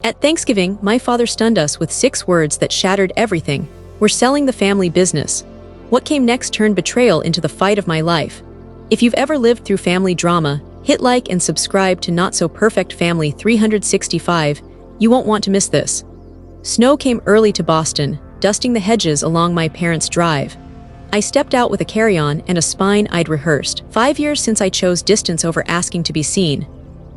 At Thanksgiving, my father stunned us with 6 words that shattered everything. We're selling the family business. What came next turned betrayal into the fight of my life. If you've ever lived through family drama, hit like and subscribe to Not So Perfect Family 365. You won't want to miss this. Snow came early to Boston, dusting the hedges along my parents' drive. I stepped out with a carry-on and a spine I'd rehearsed. 5 years since I chose distance over asking to be seen.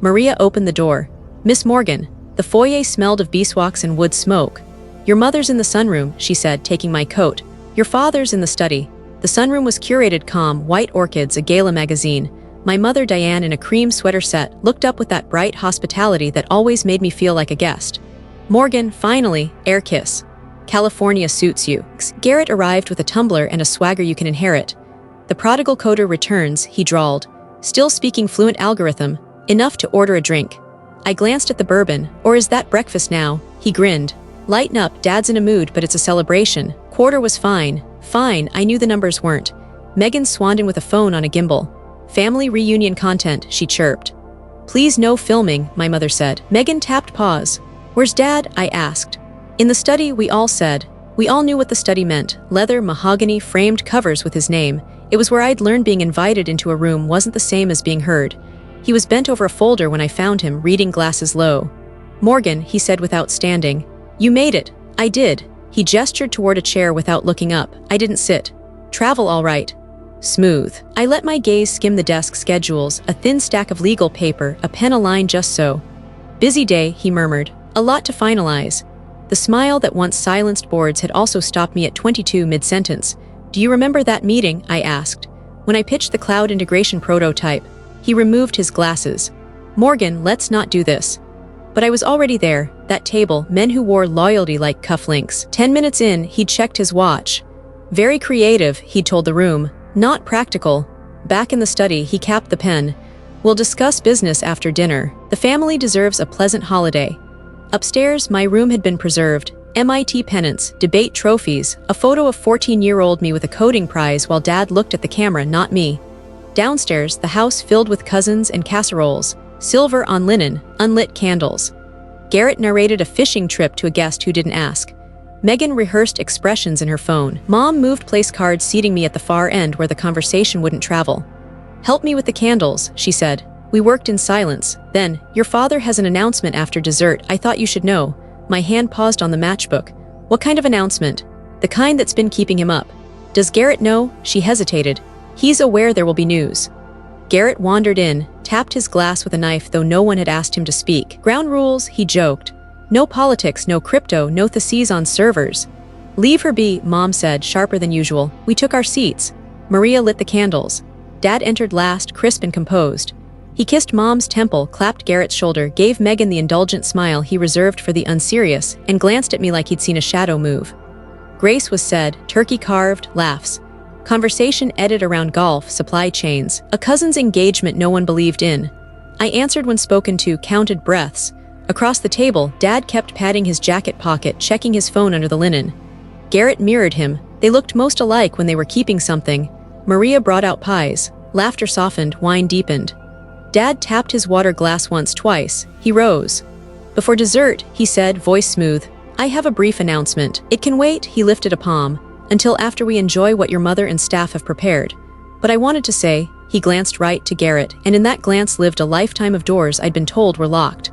Maria opened the door. "Miss Morgan." The foyer smelled of beeswax and wood smoke. "Your mother's in the sunroom," she said, taking my coat. "Your father's in the study." The sunroom was curated calm, white orchids, a gala magazine. My mother, Diane, in a cream sweater set, looked up with that bright hospitality that always made me feel like a guest. "Morgan, finally, air kiss. California suits you." Garrett arrived with a tumbler and a swagger you can inherit. "The prodigal coder returns," he drawled, still speaking fluent algorithm, enough to order a drink. I glanced at the bourbon. "Or is that breakfast now?" He grinned. "Lighten up, Dad's in a mood, but it's a celebration." Quarter was fine. Fine, I knew the numbers weren't. Megan swanned in with a phone on a gimbal. "Family reunion content," she chirped. "Please no filming," my mother said. Megan tapped pause. "Where's Dad?" I asked. "In the study," we all said. We all knew what the study meant. Leather, mahogany, framed covers with his name. It was where I'd learned being invited into a room wasn't the same as being heard. He was bent over a folder when I found him, reading glasses low. "Morgan," he said without standing. "You made it." I did. He gestured toward a chair without looking up. I didn't sit. "Travel all right?" "Smooth." I let my gaze skim the desk schedules, a thin stack of legal paper, a pen aligned just so. "Busy day," he murmured. "A lot to finalize." The smile that once silenced boards had also stopped me at 22 mid-sentence. "Do you remember that meeting?" I asked. "When I pitched the cloud integration prototype." He removed his glasses. "Morgan, let's not do this." But I was already there, that table, men who wore loyalty like cufflinks. 10 minutes in, he'd checked his watch. "Very creative," he'd told the room. "Not practical." Back in the study, he capped the pen. "We'll discuss business after dinner. The family deserves a pleasant holiday." Upstairs, my room had been preserved. MIT pennants, debate trophies, a photo of 14-year-old me with a coding prize while Dad looked at the camera, not me. Downstairs, the house filled with cousins and casseroles, silver on linen, unlit candles. Garrett narrated a fishing trip to a guest who didn't ask. Megan rehearsed expressions in her phone. Mom moved place cards, seating me at the far end where the conversation wouldn't travel. "Help me with the candles," she said. We worked in silence. Then, "Your father has an announcement after dessert. I thought you should know." My hand paused on the matchbook. "What kind of announcement?" "The kind that's been keeping him up." "Does Garrett know?" She hesitated. "He's aware there will be news." Garrett wandered in, tapped his glass with a knife though no one had asked him to speak. "Ground rules," he joked. "No politics, no crypto, no theses on servers." "Leave her be," Mom said, sharper than usual. We took our seats. Maria lit the candles. Dad entered last, crisp and composed. He kissed Mom's temple, clapped Garrett's shoulder, gave Megan the indulgent smile he reserved for the unserious, and glanced at me like he'd seen a shadow move. Grace was said, turkey carved, laughs. Conversation edged around golf, supply chains, a cousin's engagement no one believed in. I answered when spoken to, counted breaths. Across the table, Dad kept patting his jacket pocket, checking his phone under the linen. Garrett mirrored him. They looked most alike when they were keeping something. Maria brought out pies. Laughter softened, wine deepened. Dad tapped his water glass once, twice. He rose. "Before dessert," he said, voice smooth, "I have a brief announcement. It can wait," he lifted a palm, "until after we enjoy what your mother and staff have prepared." But I wanted to say, he glanced right to Garrett, and in that glance lived a lifetime of doors I'd been told were locked.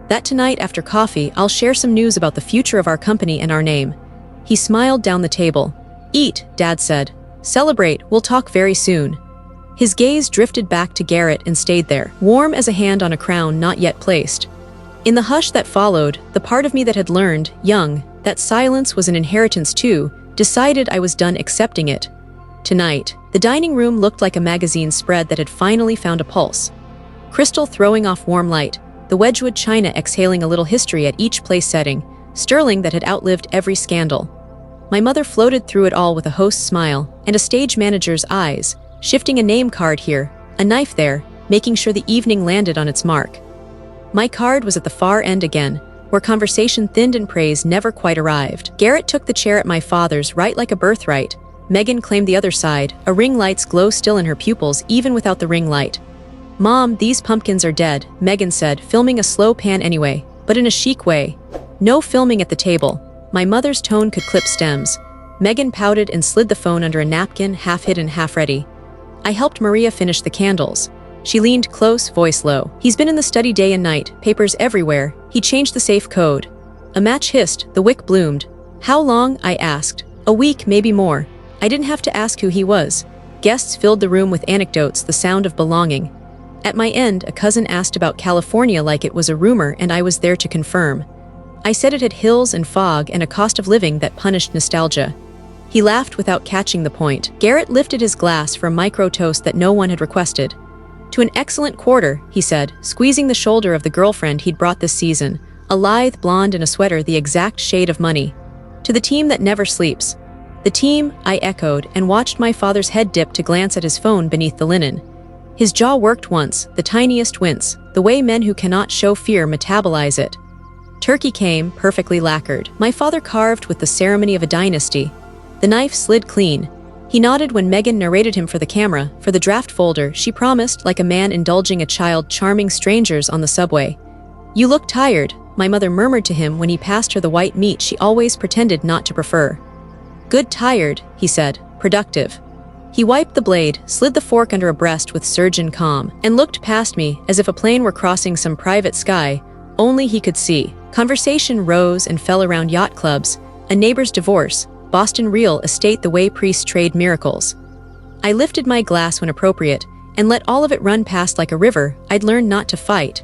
"That tonight after coffee, I'll share some news about the future of our company and our name." He smiled down the table. "Eat," Dad said. "Celebrate, we'll talk very soon." His gaze drifted back to Garrett and stayed there, warm as a hand on a crown not yet placed. In the hush that followed, the part of me that had learned, young, that silence was an inheritance too, decided I was done accepting it. Tonight, the dining room looked like a magazine spread that had finally found a pulse. Crystal throwing off warm light, the Wedgwood china exhaling a little history at each place setting, sterling that had outlived every scandal. My mother floated through it all with a host's smile and a stage manager's eyes, shifting a name card here, a knife there, making sure the evening landed on its mark. My card was at the far end again, where conversation thinned and praise never quite arrived. Garrett took the chair at my father's right like a birthright. Megan claimed the other side, a ring light's glow still in her pupils even without the ring light. "Mom, these pumpkins are dead," Megan said, filming a slow pan anyway. but in a chic way. No filming at the table. My mother's tone could clip stems. Megan pouted and slid the phone under a napkin, half hidden, half ready. I helped Maria finish the candles. She leaned close, voice low. He's been in the study day and night, papers everywhere. He changed the safe code. A match hissed, the wick bloomed. How long? I asked. A week, maybe more. I didn't have to ask who he was. Guests filled the room with anecdotes, the sound of belonging. At my end, a cousin asked about California like it was a rumor, and I was there to confirm. I said it had hills and fog and a cost of living that punished nostalgia. He laughed without catching the point. Garrett lifted his glass for a micro toast that no one had requested. To an excellent quarter, he said, squeezing the shoulder of the girlfriend he'd brought this season, a lithe blonde in a sweater the exact shade of money. To the team that never sleeps. The team, I echoed, and watched my father's head dip to glance at his phone beneath the linen. His jaw worked once, the tiniest wince, the way men who cannot show fear metabolize it. Turkey came, perfectly lacquered. My father carved with the ceremony of a dynasty. The knife slid clean. He nodded when Megan narrated him for the camera. For the draft folder, she promised, like a man indulging a child charming strangers on the subway. You look tired, my mother murmured to him when he passed her the white meat she always pretended not to prefer. Good tired, he said, productive. He wiped the blade, slid the fork under a breast with surgeon calm, and looked past me as if a plane were crossing some private sky, only he could see. Conversation rose and fell around yacht clubs, a neighbor's divorce, Boston real estate, the way priests trade miracles. I lifted my glass when appropriate, and let all of it run past like a river. I'd learned not to fight.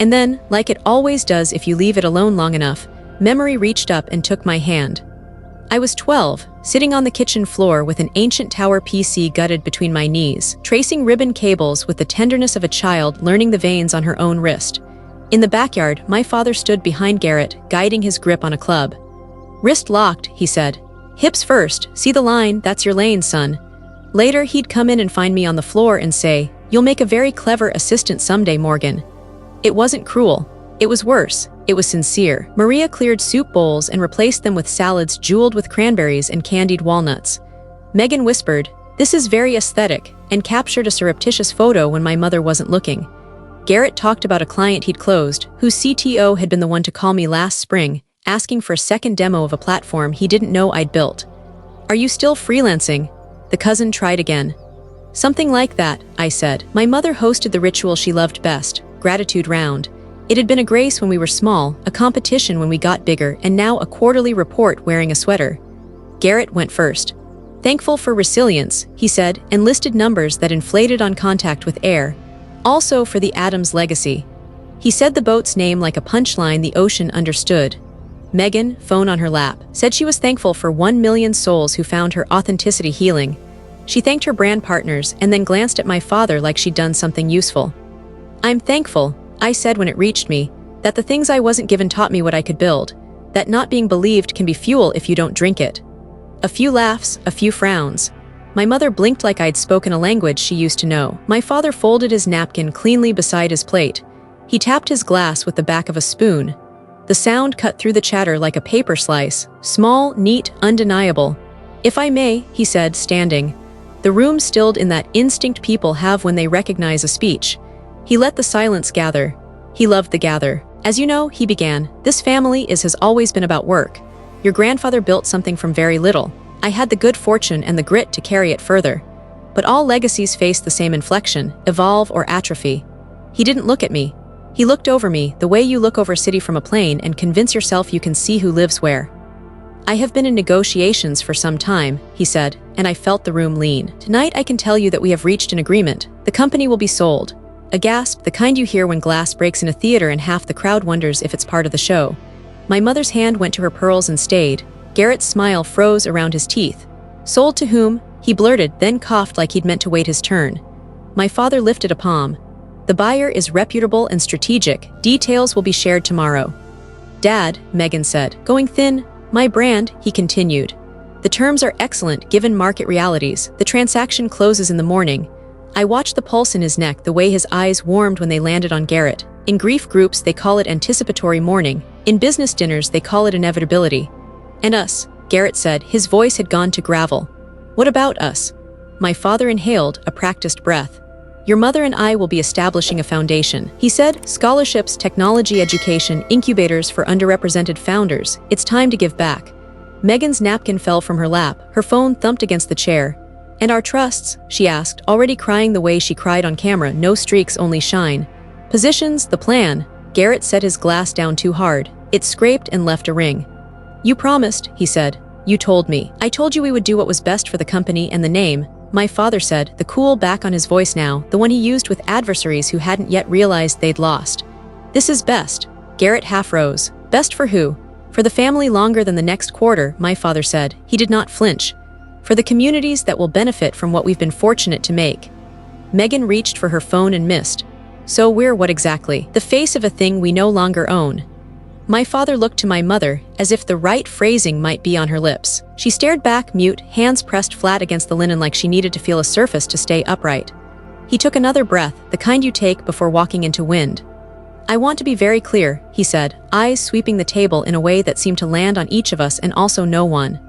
And then, like it always does if you leave it alone long enough, memory reached up and took my hand. I was 12, sitting on the kitchen floor with an ancient tower PC gutted between my knees, tracing ribbon cables with the tenderness of a child learning the veins on her own wrist. In the backyard, my father stood behind Garrett, guiding his grip on a club. Wrist locked, he said. Hips first, see the line, that's your lane, son. Later, he'd come in and find me on the floor and say, you'll make a very clever assistant someday, Morgan. It wasn't cruel. It was worse. It was sincere. Maria cleared soup bowls and replaced them with salads jeweled with cranberries and candied walnuts. Megan whispered, this is very aesthetic, and captured a surreptitious photo when my mother wasn't looking. Garrett talked about a client he'd closed, whose CTO had been the one to call me last spring, asking for a second demo of a platform he didn't know I'd built. Are you still freelancing? The cousin tried again. Something like that, I said. My mother hosted the ritual she loved best, Gratitude Round. It had been a grace when we were small, a competition when we got bigger, and now a quarterly report wearing a sweater. Garrett went first. Thankful for resilience, he said, and listed numbers that inflated on contact with air. Also for the Adams legacy. He said the boat's name like a punchline the ocean understood. Megan, phone on her lap, said she was thankful for 1 million souls who found her authenticity healing. She thanked her brand partners and then glanced at my father like she'd done something useful. I'm thankful, I said when it reached me, that the things I wasn't given taught me what I could build, that not being believed can be fuel if you don't drink it. A few laughs, a few frowns. My mother blinked like I'd spoken a language she used to know. My father folded his napkin cleanly beside his plate. He tapped his glass with the back of a spoon. The sound cut through the chatter like a paper slice, small, neat, undeniable. If I may, he said, standing. The room stilled in that instinct people have when they recognize a speech. He let the silence gather. He loved the gather. As you know, he began, this family has always been about work. Your grandfather built something from very little. I had the good fortune and the grit to carry it further. But all legacies face the same inflection, evolve or atrophy. He didn't look at me. He looked over me, the way you look over a city from a plane and convince yourself you can see who lives where. I have been in negotiations for some time, he said, and I felt the room lean. Tonight I can tell you that we have reached an agreement. The company will be sold. A gasp, the kind you hear when glass breaks in a theater and half the crowd wonders if it's part of the show. My mother's hand went to her pearls and stayed. Garrett's smile froze around his teeth. Sold to whom? He blurted, then coughed like he'd meant to wait his turn. My father lifted a palm. The buyer is reputable and strategic. Details will be shared tomorrow. Dad, Megan said, going thin. My brand, he continued. The terms are excellent given market realities. The transaction closes in the morning. I watched the pulse in his neck, the way his eyes warmed when they landed on Garrett. In grief groups, they call it anticipatory mourning. In business dinners, they call it inevitability. And us, Garrett said, his voice had gone to gravel. What about us? My father inhaled, a practiced breath. Your mother and I will be establishing a foundation. He said, scholarships, technology education, incubators for underrepresented founders. It's time to give back. Megan's napkin fell from her lap, her phone thumped against the chair. And our trusts? She asked, already crying the way she cried on camera, no streaks, only shine. Positions, the plan. Garrett set his glass down too hard. It scraped and left a ring. You promised, he said. You told me. I told you we would do what was best for the company and the name, my father said, the cool back on his voice now, the one he used with adversaries who hadn't yet realized they'd lost. This is best. Garrett half rose. Best for who? For the family longer than the next quarter, my father said. He did not flinch. For the communities that will benefit from what we've been fortunate to make. Megan reached for her phone and missed. So we're what exactly? The face of a thing we no longer own. My father looked to my mother, as if the right phrasing might be on her lips. She stared back, mute, hands pressed flat against the linen like she needed to feel a surface to stay upright. He took another breath, the kind you take before walking into wind. I want to be very clear, he said, eyes sweeping the table in a way that seemed to land on each of us and also no one.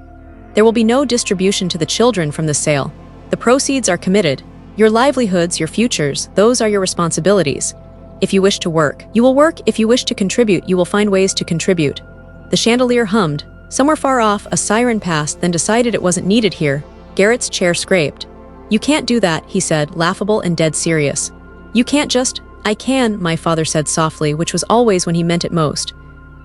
There will be no distribution to the children from this sale. The proceeds are committed. Your livelihoods, your futures, those are your responsibilities. If you wish to work, you will work. If you wish to contribute, you will find ways to contribute. The chandelier hummed. Somewhere far off, a siren passed, then decided it wasn't needed here. Garrett's chair scraped. You can't do that, he said, laughable and dead serious. You can't just... I can, my father said softly, which was always when he meant it most.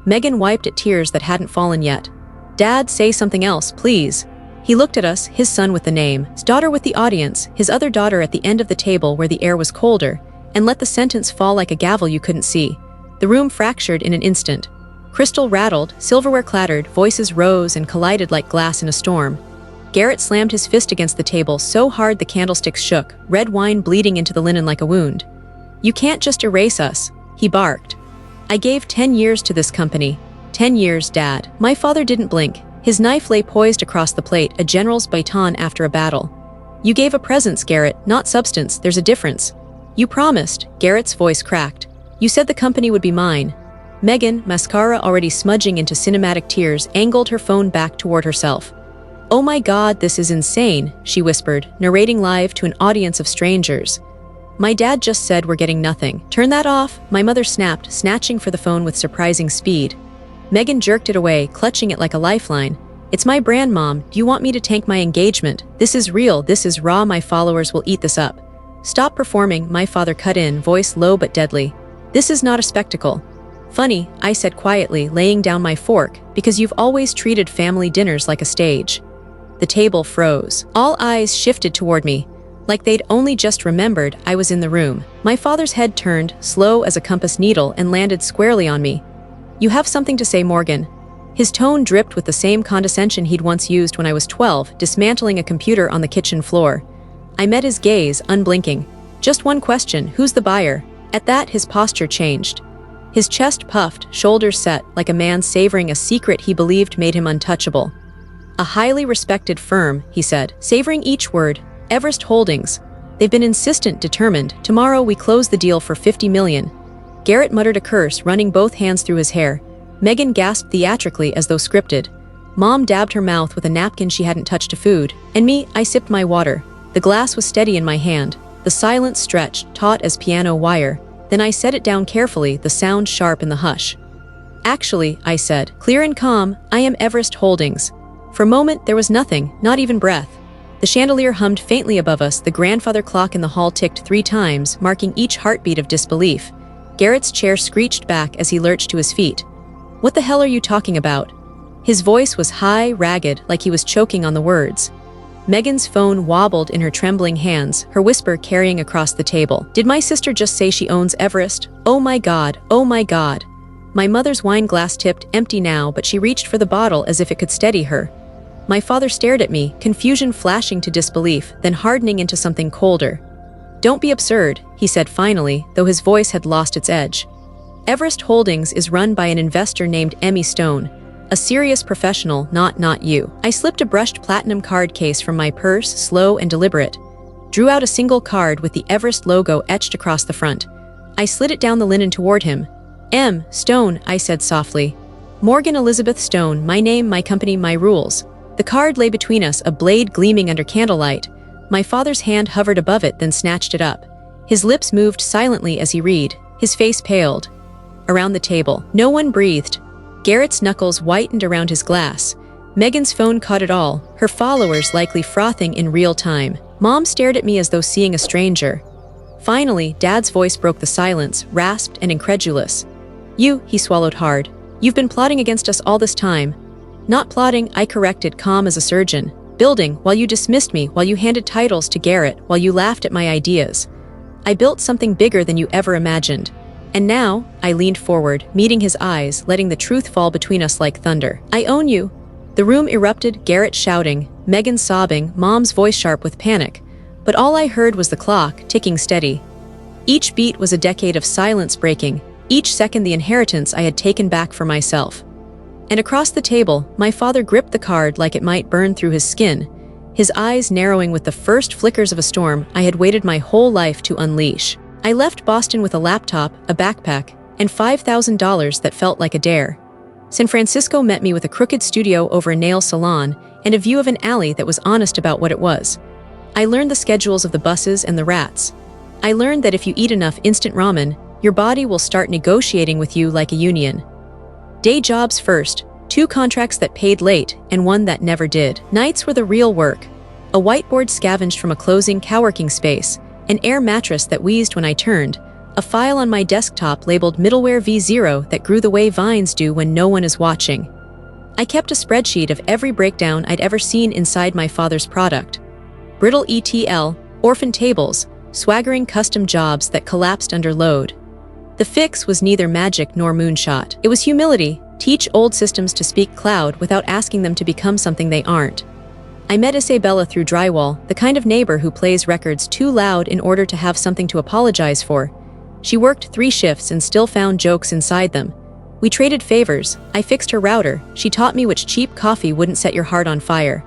Megan wiped at tears that hadn't fallen yet. Dad, say something else, please. He looked at us, his son with the name, his daughter with the audience, his other daughter at the end of the table where the air was colder, and let the sentence fall like a gavel you couldn't see. The room fractured in an instant. Crystal rattled, silverware clattered, voices rose and collided like glass in a storm. Garrett slammed his fist against the table so hard the candlesticks shook, red wine bleeding into the linen like a wound. You can't just erase us, he barked. I gave 10 years to this company. 10 years, Dad. My father didn't blink. His knife lay poised across the plate, a general's baton after a battle. You gave a presence, Garrett, not substance. There's a difference. You promised, Garrett's voice cracked. You said the company would be mine. Megan, mascara already smudging into cinematic tears, angled her phone back toward herself. Oh my God, this is insane, she whispered, narrating live to an audience of strangers. My dad just said we're getting nothing. Turn that off, my mother snapped, snatching for the phone with surprising speed. Megan jerked it away, clutching it like a lifeline. It's my brand, Mom. Do you want me to tank my engagement? This is real, this is raw, my followers will eat this up. Stop performing, my father cut in, voice low but deadly. This is not a spectacle. Funny, I said quietly, laying down my fork, because you've always treated family dinners like a stage. The table froze. All eyes shifted toward me, like they'd only just remembered I was in the room. My father's head turned, slow as a compass needle, and landed squarely on me. You have something to say, Morgan. His tone dripped with the same condescension he'd once used when I was 12, dismantling a computer on the kitchen floor. I met his gaze, unblinking. Just one question, who's the buyer? At that, his posture changed. His chest puffed, shoulders set, like a man savoring a secret he believed made him untouchable. A highly respected firm, he said, savoring each word. Everest Holdings. They've been insistent, determined. Tomorrow we close the deal for $50 million. Garrett muttered a curse, running both hands through his hair. Megan gasped theatrically as though scripted. Mom dabbed her mouth with a napkin she hadn't touched to food. And me, I sipped my water. The glass was steady in my hand. The silence stretched, taut as piano wire. Then I set it down carefully, the sound sharp in the hush. Actually, I said, clear and calm, I am Everest Holdings. For a moment, there was nothing, not even breath. The chandelier hummed faintly above us, the grandfather clock in the hall ticked 3 times, marking each heartbeat of disbelief. Garrett's chair screeched back as he lurched to his feet. What the hell are you talking about? His voice was high, ragged, like he was choking on the words. Megan's phone wobbled in her trembling hands, her whisper carrying across the table. Did my sister just say she owns Everest? Oh my God, oh my God. My mother's wine glass tipped, empty now, but she reached for the bottle as if it could steady her. My father stared at me, confusion flashing to disbelief, then hardening into something colder. Don't be absurd, he said finally, though his voice had lost its edge. Everest Holdings is run by an investor named Emmy Stone. A serious professional, not you. I slipped a brushed platinum card case from my purse, slow and deliberate. Drew out a single card with the Everest logo etched across the front. I slid it down the linen toward him. M. Stone, I said softly. Morgan Elizabeth Stone, my name, my company, my rules. The card lay between us, a blade gleaming under candlelight. My father's hand hovered above it, then snatched it up. His lips moved silently as he read. His face paled. Around the table, no one breathed. Garrett's knuckles whitened around his glass. Megan's phone caught it all, her followers likely frothing in real time. Mom stared at me as though seeing a stranger. Finally, Dad's voice broke the silence, rasped and incredulous. "You," he swallowed hard. "You've been plotting against us all this time." "Not plotting," I corrected, calm as a surgeon. "Building, while you dismissed me, while you handed titles to Garrett, while you laughed at my ideas. I built something bigger than you ever imagined. And now," I leaned forward, meeting his eyes, letting the truth fall between us like thunder. "I own you." The room erupted, Garrett shouting, Megan sobbing, Mom's voice sharp with panic. But all I heard was the clock, ticking steady. Each beat was a decade of silence breaking, each second the inheritance I had taken back for myself. And across the table, my father gripped the card like it might burn through his skin, his eyes narrowing with the first flickers of a storm I had waited my whole life to unleash. I left Boston with a laptop, a backpack, and $5,000 that felt like a dare. San Francisco met me with a crooked studio over a nail salon and a view of an alley that was honest about what it was. I learned the schedules of the buses and the rats. I learned that if you eat enough instant ramen, your body will start negotiating with you like a union. Day jobs first, 2 contracts that paid late and 1 that never did. Nights were the real work. A whiteboard scavenged from a closing coworking space, an air mattress that wheezed when I turned, a file on my desktop labeled middleware V0 that grew the way vines do when no one is watching. I kept a spreadsheet of every breakdown I'd ever seen inside my father's product. Brittle ETL, orphan tables, swaggering custom jobs that collapsed under load. The fix was neither magic nor moonshot. It was humility, teach old systems to speak cloud without asking them to become something they aren't. I met Isabella through drywall, the kind of neighbor who plays records too loud in order to have something to apologize for. She worked 3 shifts and still found jokes inside them. We traded favors. I fixed her router. She taught me which cheap coffee wouldn't set your heart on fire.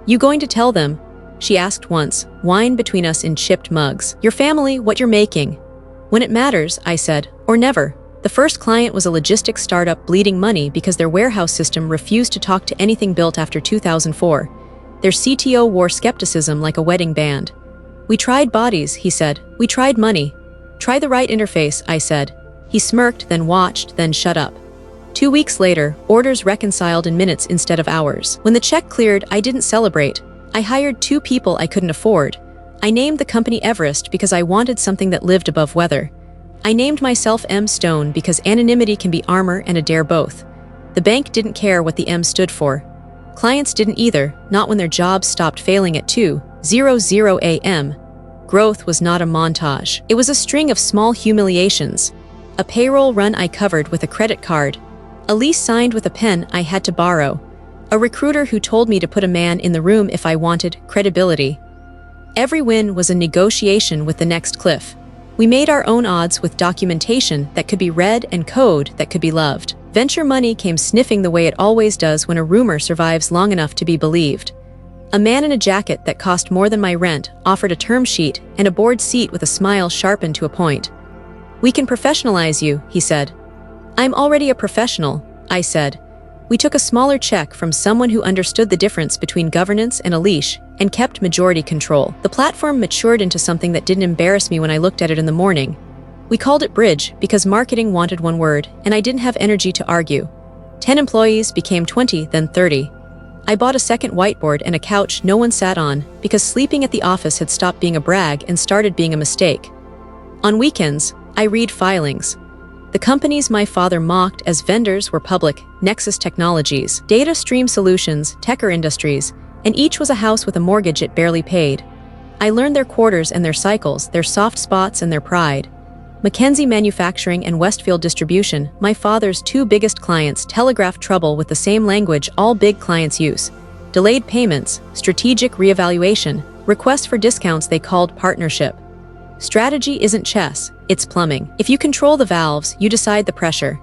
"You going to tell them?" she asked once, wine between us in chipped mugs. "Your family, what you're making." "When it matters," I said, "or never." The first client was a logistics startup bleeding money because their warehouse system refused to talk to anything built after 2004. Their CTO wore skepticism like a wedding band. "We tried bodies," he said. "We tried money." "Try the right interface," I said. He smirked, then watched, then shut up. 2 weeks later, orders reconciled in minutes instead of hours. When the check cleared, I didn't celebrate. I hired 2 people I couldn't afford. I named the company Everest because I wanted something that lived above weather. I named myself M. Stone because anonymity can be armor and a dare both. The bank didn't care what the M stood for. Clients didn't either, not when their jobs stopped failing at 2:00 a.m. Growth was not a montage. It was a string of small humiliations. A payroll run I covered with a credit card. A lease signed with a pen I had to borrow. A recruiter who told me to put a man in the room if I wanted credibility. Every win was a negotiation with the next cliff. We made our own odds with documentation that could be read and code that could be loved. Venture money came sniffing the way it always does when a rumor survives long enough to be believed. A man in a jacket that cost more than my rent offered a term sheet and a board seat with a smile sharpened to a point. "We can professionalize you," he said. "I'm already a professional," I said. We took a smaller check from someone who understood the difference between governance and a leash and kept majority control. The platform matured into something that didn't embarrass me when I looked at it in the morning. We called it Bridge because marketing wanted one word, and I didn't have energy to argue. 10 employees became 20, then 30. I bought a second whiteboard and a couch no one sat on because sleeping at the office had stopped being a brag and started being a mistake. On weekends, I read filings. The companies my father mocked as vendors were public, Nexus Technologies, Data Stream Solutions, Techer Industries, and each was a house with a mortgage it barely paid. I learned their quarters and their cycles, their soft spots and their pride. McKinsey Manufacturing and Westfield Distribution, my father's 2 biggest clients, telegraphed trouble with the same language all big clients use. Delayed payments, strategic reevaluation, requests for discounts they called partnership. Strategy isn't chess, it's plumbing. If you control the valves, you decide the pressure.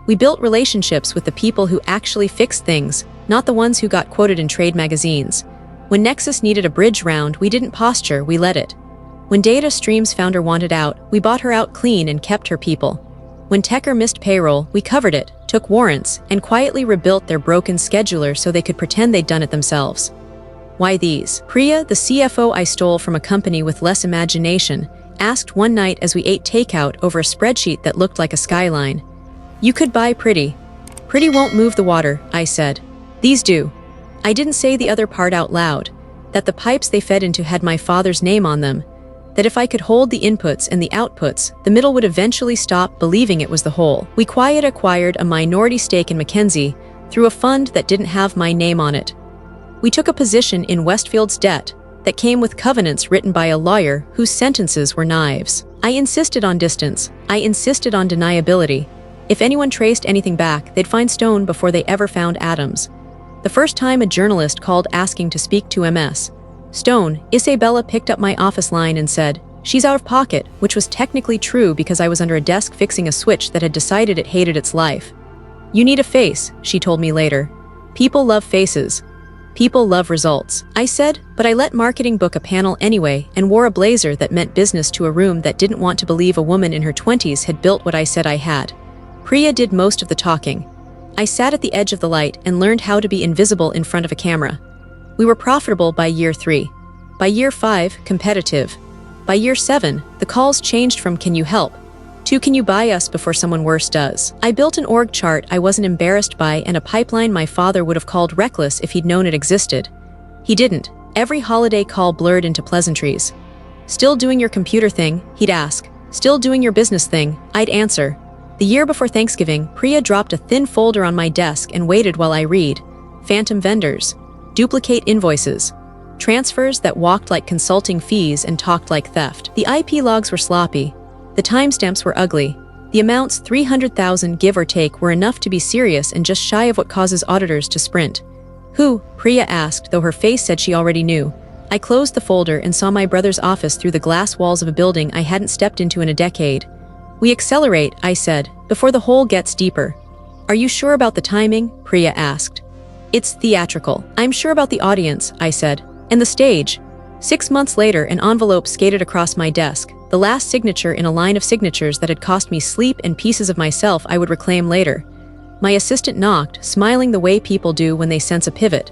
We built relationships with the people who actually fixed things, not the ones who got quoted in trade magazines. When Nexus needed a bridge round, we didn't posture, we let it. When Data Stream's founder wanted out, we bought her out clean and kept her people. When Techer missed payroll, we covered it, took warrants, and quietly rebuilt their broken scheduler so they could pretend they'd done it themselves. Why these? Priya, the CFO I stole from a company with less imagination, asked one night as we ate takeout over a spreadsheet that looked like a skyline. You could buy pretty. Pretty won't move the water, I said. These do. I didn't say the other part out loud, that the pipes they fed into had my father's name on them, that if I could hold the inputs and the outputs, the middle would eventually stop believing it was the whole. We quiet acquired a minority stake in Mackenzie through a fund that didn't have my name on it. We took a position in Westfield's debt that came with covenants written by a lawyer whose sentences were knives. I insisted on distance. I insisted on deniability. If anyone traced anything back, they'd find stone before they ever found atoms. The first time a journalist called asking to speak to MS Stone, Isabella picked up my office line and said, "She's out of pocket," which was technically true because I was under a desk fixing a switch that had decided it hated its life. "You need a face," she told me later. "People love faces. People love results," I said, but I let marketing book a panel anyway and wore a blazer that meant business to a room that didn't want to believe a woman in her 20s had built what I said I had. Priya did most of the talking. I sat at the edge of the light and learned how to be invisible in front of a camera. We were profitable by year 3. By year 5, competitive. By year 7, the calls changed from "can you help" to "can you buy us before someone worse does." I built an org chart I wasn't embarrassed by and a pipeline my father would have called reckless if he'd known it existed. He didn't. Every holiday call blurred into pleasantries. "Still doing your computer thing?" he'd ask. "Still doing your business thing?" I'd answer. The year before Thanksgiving, Priya dropped a thin folder on my desk and waited while I read. Phantom vendors. Duplicate invoices. Transfers that walked like consulting fees and talked like theft. The IP logs were sloppy. The timestamps were ugly. The amounts, 300,000 give or take, were enough to be serious and just shy of what causes auditors to sprint. "Who?" Priya asked, though her face said she already knew. I closed the folder and saw my brother's office through the glass walls of a building I hadn't stepped into in a decade. "We accelerate," I said, "before the hole gets deeper." "Are you sure about the timing?" Priya asked. "It's theatrical." "I'm sure about the audience," I said. "And the stage." 6 months later, an envelope skated across my desk, the last signature in a line of signatures that had cost me sleep and pieces of myself I would reclaim later. My assistant knocked, smiling the way people do when they sense a pivot.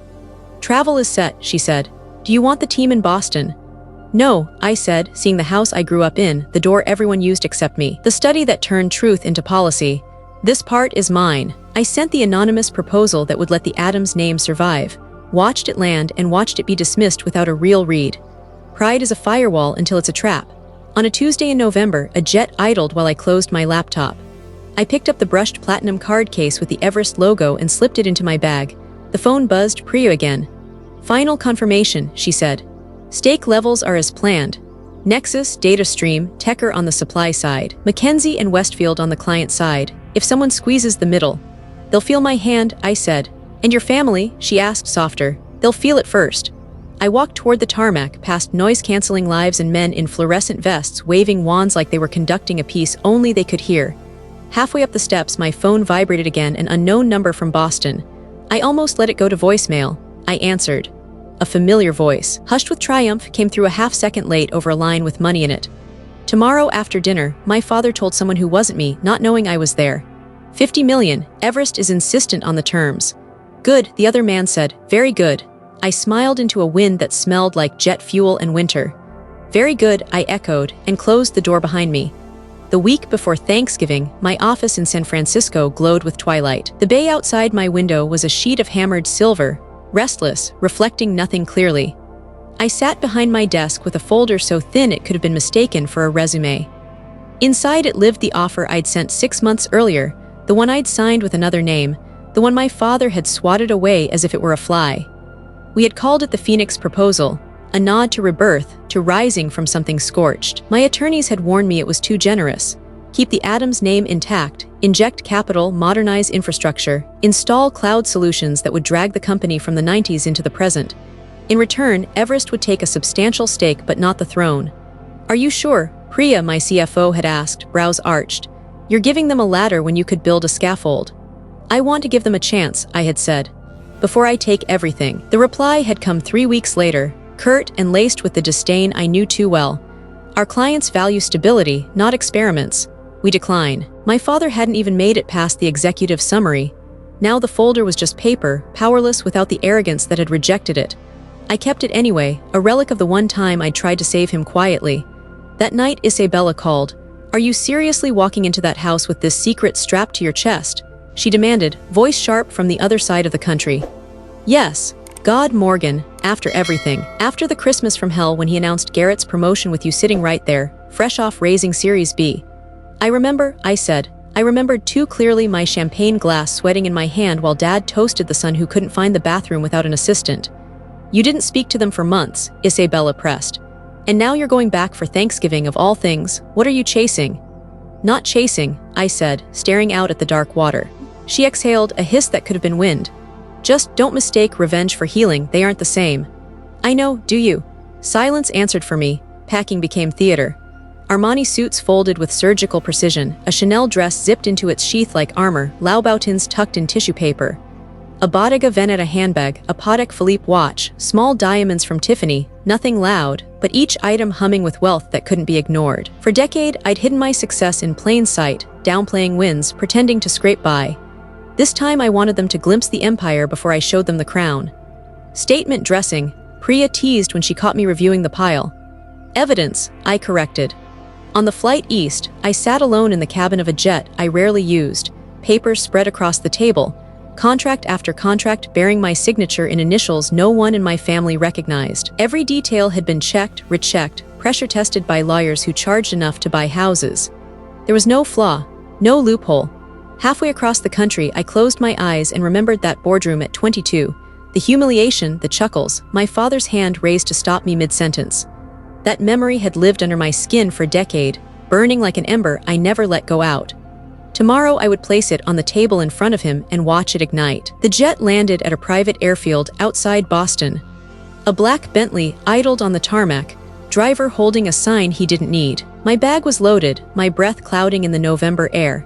"Travel is set," she said. "Do you want the team in Boston?" "No," I said, seeing the house I grew up in, the door everyone used except me. The study that turned truth into policy. "This part is mine." I sent the anonymous proposal that would let the Adams name survive, watched it land and watched it be dismissed without a real read. Pride is a firewall until it's a trap. On a Tuesday in November, a jet idled while I closed my laptop. I picked up the brushed platinum card case with the Everest logo and slipped it into my bag. The phone buzzed. Priya again. "Final confirmation," she said. "Stake levels are as planned. Nexus, data stream, Tecker on the supply side, Mackenzie and Westfield on the client side. If someone squeezes the middle, they'll feel my hand," I said. "And your family?" she asked softer. "They'll feel it first." I walked toward the tarmac, past noise-canceling lives and men in fluorescent vests waving wands like they were conducting a piece only they could hear. Halfway up the steps, my phone vibrated again, an unknown number from Boston. I almost let it go to voicemail. I answered. A familiar voice, hushed with triumph, came through a half-second late over a line with money in it. "Tomorrow after dinner," my father told someone who wasn't me, not knowing I was there. 50 million. Everest is insistent on the terms. "Good," the other man said. "Very good." I smiled into a wind that smelled like jet fuel and winter. "Very good," I echoed, and closed the door behind me. The week before Thanksgiving, my office in San Francisco glowed with twilight. The bay outside my window was a sheet of hammered silver, restless, reflecting nothing clearly. I sat behind my desk with a folder so thin it could have been mistaken for a resume. Inside it lived the offer I'd sent 6 months earlier, the one I'd signed with another name, the one my father had swatted away as if it were a fly. We had called it the Phoenix Proposal, a nod to rebirth, to rising from something scorched. My attorneys had warned me it was too generous. Keep the Adams name intact, inject capital, modernize infrastructure, install cloud solutions that would drag the company from the 90s into the present. In return, Everest would take a substantial stake but not the throne. "Are you sure?" Priya, my CFO, had asked, brows arched. "You're giving them a ladder when you could build a scaffold." "I want to give them a chance," I had said. "Before I take everything." The reply had come 3 weeks later, curt and laced with the disdain I knew too well. "Our clients value stability, not experiments. We decline." My father hadn't even made it past the executive summary. Now the folder was just paper, powerless without the arrogance that had rejected it. I kept it anyway, a relic of the one time I'd tried to save him quietly. That night, Isabella called. "Are you seriously walking into that house with this secret strapped to your chest?" she demanded, voice sharp from the other side of the country. "Yes. God, Morgan, after everything. After the Christmas from hell when he announced Garrett's promotion with you sitting right there, fresh off raising Series B. I remember," I said. I remembered too clearly my champagne glass sweating in my hand while Dad toasted the son who couldn't find the bathroom without an assistant. "You didn't speak to them for months," Isabella pressed. "And now you're going back for Thanksgiving of all things. What are you chasing?" "Not chasing," I said, staring out at the dark water. She exhaled, a hiss that could have been wind. "Just don't mistake revenge for healing, they aren't the same." "I know, do you?" Silence answered for me. Packing became theater. Armani suits folded with surgical precision, a Chanel dress zipped into its sheath like armor, Louboutins tucked in tissue paper. A Bottega Veneta handbag, a Patek Philippe watch, small diamonds from Tiffany, nothing loud, but each item humming with wealth that couldn't be ignored. For a decade, I'd hidden my success in plain sight, downplaying wins, pretending to scrape by. This time I wanted them to glimpse the empire before I showed them the crown. "Statement dressing," Priya teased when she caught me reviewing the pile. "Evidence," I corrected. On the flight east, I sat alone in the cabin of a jet I rarely used, papers spread across the table, contract after contract bearing my signature in initials no one in my family recognized. Every detail had been checked, rechecked, pressure-tested by lawyers who charged enough to buy houses. There was no flaw, no loophole. Halfway across the country, I closed my eyes and remembered that boardroom at 22. The humiliation, the chuckles, my father's hand raised to stop me mid-sentence. That memory had lived under my skin for a decade, burning like an ember I never let go out. Tomorrow I would place it on the table in front of him and watch it ignite. The jet landed at a private airfield outside Boston. A black Bentley idled on the tarmac, driver holding a sign he didn't need. My bag was loaded, my breath clouding in the November air.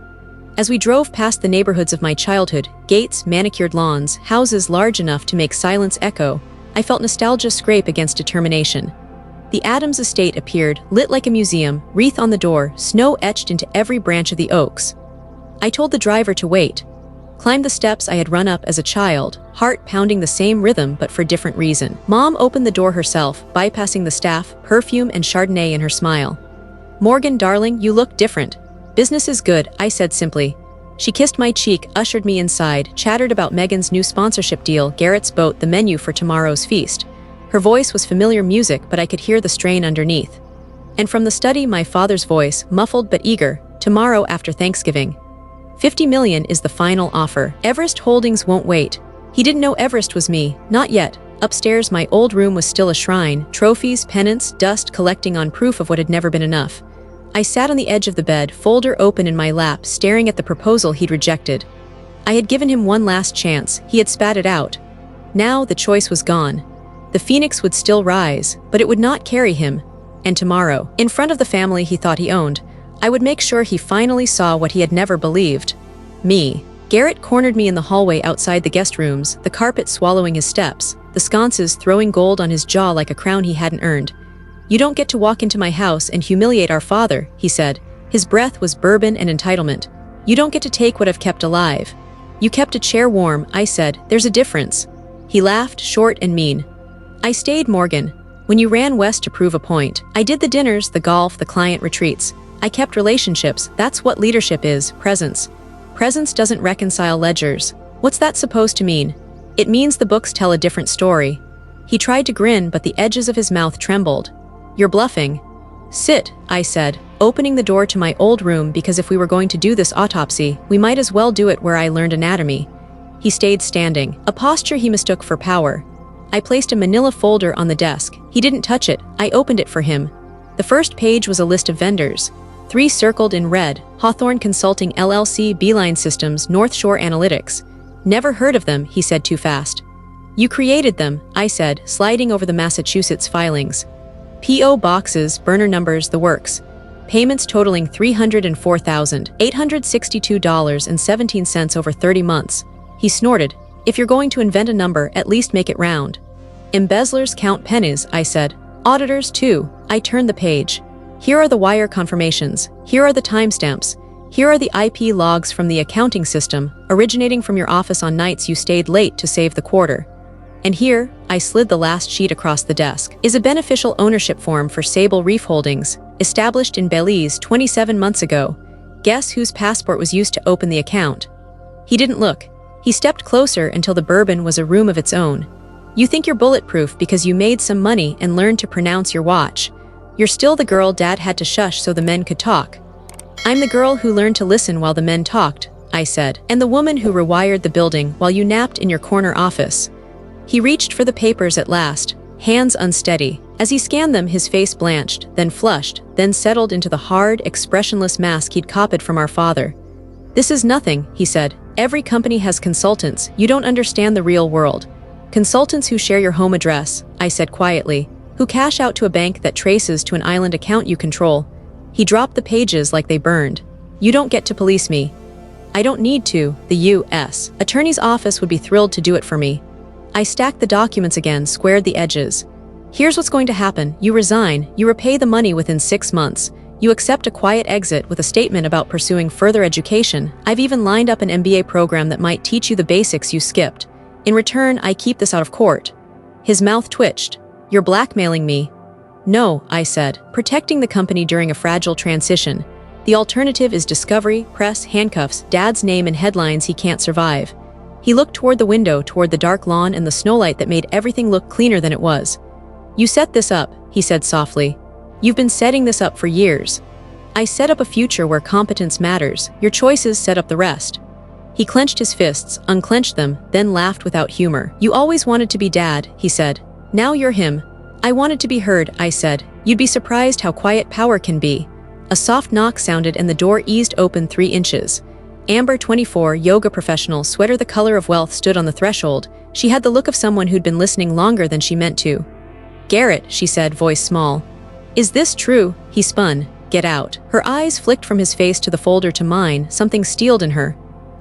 As we drove past the neighborhoods of my childhood, gates, manicured lawns, houses large enough to make silence echo, I felt nostalgia scrape against determination. The Adams estate appeared, lit like a museum, wreath on the door, snow etched into every branch of the oaks. I told the driver to wait. Climbed the steps I had run up as a child, heart pounding the same rhythm but for different reason. Mom opened the door herself, bypassing the staff, perfume and Chardonnay in her smile. "Morgan, darling, you look different." "Business is good," I said simply. She kissed my cheek, ushered me inside, chattered about Megan's new sponsorship deal, Garrett's boat, the menu for tomorrow's feast. Her voice was familiar music, but I could hear the strain underneath. And from the study, my father's voice, muffled but eager, "Tomorrow after Thanksgiving. 50 million is the final offer. Everest Holdings won't wait." He didn't know Everest was me, not yet. Upstairs, my old room was still a shrine, trophies, pennants, dust collecting on proof of what had never been enough. I sat on the edge of the bed, folder open in my lap, staring at the proposal he'd rejected. I had given him one last chance, he had spat it out. Now the choice was gone. The phoenix would still rise, but it would not carry him. And tomorrow, in front of the family he thought he owned, I would make sure he finally saw what he had never believed. Me. Garrett cornered me in the hallway outside the guest rooms, the carpet swallowing his steps, the sconces throwing gold on his jaw like a crown he hadn't earned. "You don't get to walk into my house and humiliate our father," he said. His breath was bourbon and entitlement. "You don't get to take what I've kept alive." "You kept a chair warm," I said. "There's a difference." He laughed, short and mean. "I stayed, Morgan. When you ran west to prove a point. I did the dinners, the golf, the client retreats. I kept relationships. That's what leadership is, presence. Presence doesn't reconcile ledgers. What's that supposed to mean? It means the books tell a different story." He tried to grin, but the edges of his mouth trembled. "You're bluffing." "Sit," I said, opening the door to my old room because if we were going to do this autopsy, we might as well do it where I learned anatomy. He stayed standing, a posture he mistook for power. I placed a manila folder on the desk. He didn't touch it. I opened it for him. The first page was a list of vendors. 3 circled in red: Hawthorne Consulting LLC, Beeline Systems, North Shore Analytics. "Never heard of them," he said too fast. "You created them," I said, sliding over the Massachusetts filings. P.O. boxes, burner numbers, the works. Payments totaling $304,862.17 over 30 months. He snorted. "If you're going to invent a number, at least make it round." "Embezzlers count pennies," I said. "Auditors too." I turned the page. "Here are the wire confirmations. Here are the timestamps. Here are the IP logs from the accounting system, originating from your office on nights you stayed late to save the quarter. And here," I slid the last sheet across the desk, "is a beneficial ownership form for Sable Reef Holdings. established in Belize 27 months ago. Guess whose passport was used to open the account? He didn't look. He stepped closer until the bourbon was a room of its own. You think you're bulletproof because you made some money and learned to pronounce your watch. You're still the girl Dad had to shush so the men could talk. I'm the girl who learned to listen while the men talked, I said, and the woman who rewired the building while you napped in your corner office. He reached for the papers at last, hands unsteady. As he scanned them, his face blanched, then flushed, then settled into the hard, expressionless mask he'd copied from our father. This is nothing, he said. Every company has consultants. You don't understand the real world. Consultants who share your home address, I said quietly, who cash out to a bank that traces to an island account you control. He dropped the pages like they burned. You don't get to police me. I don't need to. The U.S. Attorney's office would be thrilled to do it for me. I stacked the documents again, squared the edges. Here's what's going to happen. You resign, you repay the money within 6 months. You accept a quiet exit with a statement about pursuing further education. I've even lined up an MBA program that might teach you the basics you skipped. In return, I keep this out of court. His mouth twitched. You're blackmailing me. No, I said, protecting the company during a fragile transition. The alternative is discovery, press, handcuffs, Dad's name and headlines he can't survive. He looked toward the window, toward the dark lawn and the snowlight that made everything look cleaner than it was. You set this up, he said softly. You've been setting this up for years. I set up a future where competence matters. Your choices set up the rest. He clenched his fists, unclenched them, then laughed without humor. You always wanted to be Dad, he said. Now you're him. I wanted to be heard, I said. You'd be surprised how quiet power can be. A soft knock sounded and the door eased open 3 inches. Amber, 24, yoga professional, sweater the color of wealth, stood on the threshold. She had the look of someone who'd been listening longer than she meant to. Garrett, she said, voice small. Is this true? He spun. Get out. Her eyes flicked from his face to the folder to mine, something steeled in her.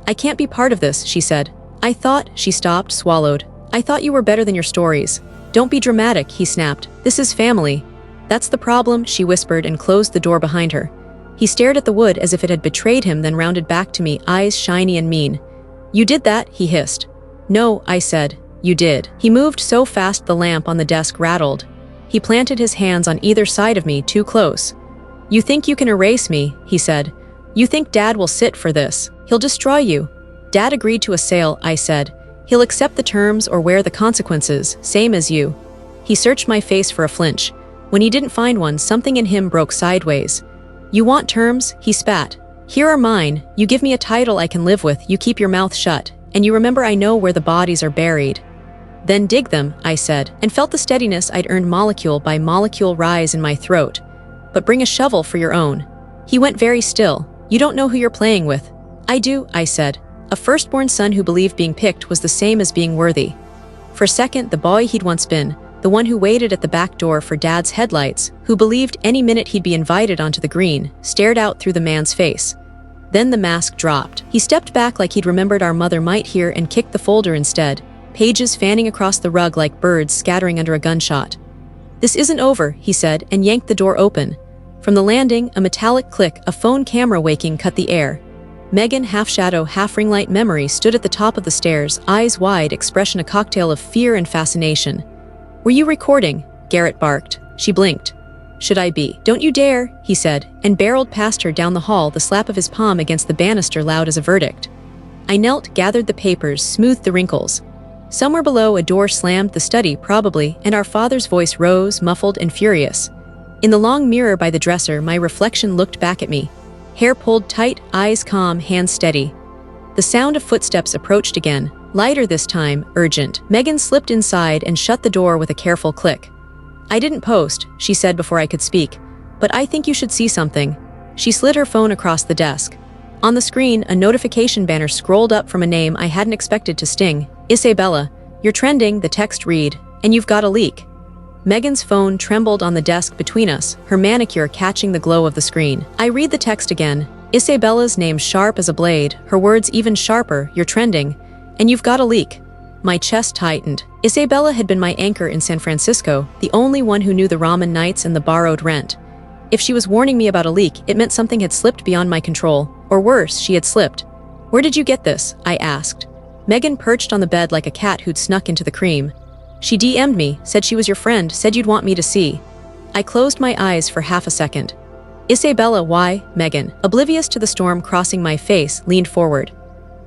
I can't be part of this, she said. I thought, she stopped, swallowed. I thought you were better than your stories. Don't be dramatic, he snapped. This is family. That's the problem, she whispered and closed the door behind her. He stared at the wood as if it had betrayed him, then rounded back to me, eyes shiny and mean. You did that, he hissed. No, I said. You did. He moved so fast the lamp on the desk rattled. He planted his hands on either side of me, too close. You think you can erase me, he said. You think Dad will sit for this. He'll destroy you. Dad agreed to a sale, I said. He'll accept the terms or wear the consequences, same as you. He searched my face for a flinch. When he didn't find one, something in him broke sideways. You want terms? He spat. Here are mine. You give me a title I can live with, you keep your mouth shut, and you remember I know where the bodies are buried. Then dig them, I said, and felt the steadiness I'd earned molecule by molecule rise in my throat. But bring a shovel for your own. He went very still. You don't know who you're playing with. I do, I said. A firstborn son who believed being picked was the same as being worthy. For a second, the boy he'd once been, the one who waited at the back door for Dad's headlights, who believed any minute he'd be invited onto the green, stared out through the man's face. Then the mask dropped. He stepped back like he'd remembered our mother might hear and kicked the folder instead, pages fanning across the rug like birds scattering under a gunshot. This isn't over, he said, and yanked the door open. From the landing, a metallic click, a phone camera waking, cut the air. Megan, half-shadow, half-ring-light memory, stood at the top of the stairs, eyes wide, expression a cocktail of fear and fascination. Were you recording? Garrett barked. She blinked. Should I be? Don't you dare, he said, and barreled past her down the hall, the slap of his palm against the banister loud as a verdict. I knelt, gathered the papers, smoothed the wrinkles. Somewhere below, a door slammed, the study, probably, and our father's voice rose, muffled and furious. In the long mirror by the dresser, my reflection looked back at me. Hair pulled tight, eyes calm, hands steady. The sound of footsteps approached again, lighter this time, urgent. Megan slipped inside and shut the door with a careful click. I didn't post, she said before I could speak, but I think you should see something. She slid her phone across the desk. On the screen, a notification banner scrolled up from a name I hadn't expected to sting. Isabella, you're trending, the text read, and you've got a leak. Megan's phone trembled on the desk between us, her manicure catching the glow of the screen. I read the text again. Isabella's name sharp as a blade, her words even sharper, you're trending, and you've got a leak. My chest tightened. Isabella had been my anchor in San Francisco, the only one who knew the ramen nights and the borrowed rent. If she was warning me about a leak, it meant something had slipped beyond my control, or worse, she had slipped. Where did you get this? I asked. Megan perched on the bed like a cat who'd snuck into the cream. She DM'd me, said she was your friend, said you'd want me to see. I closed my eyes for half a second. Isabella, why? Megan, oblivious to the storm crossing my face, leaned forward.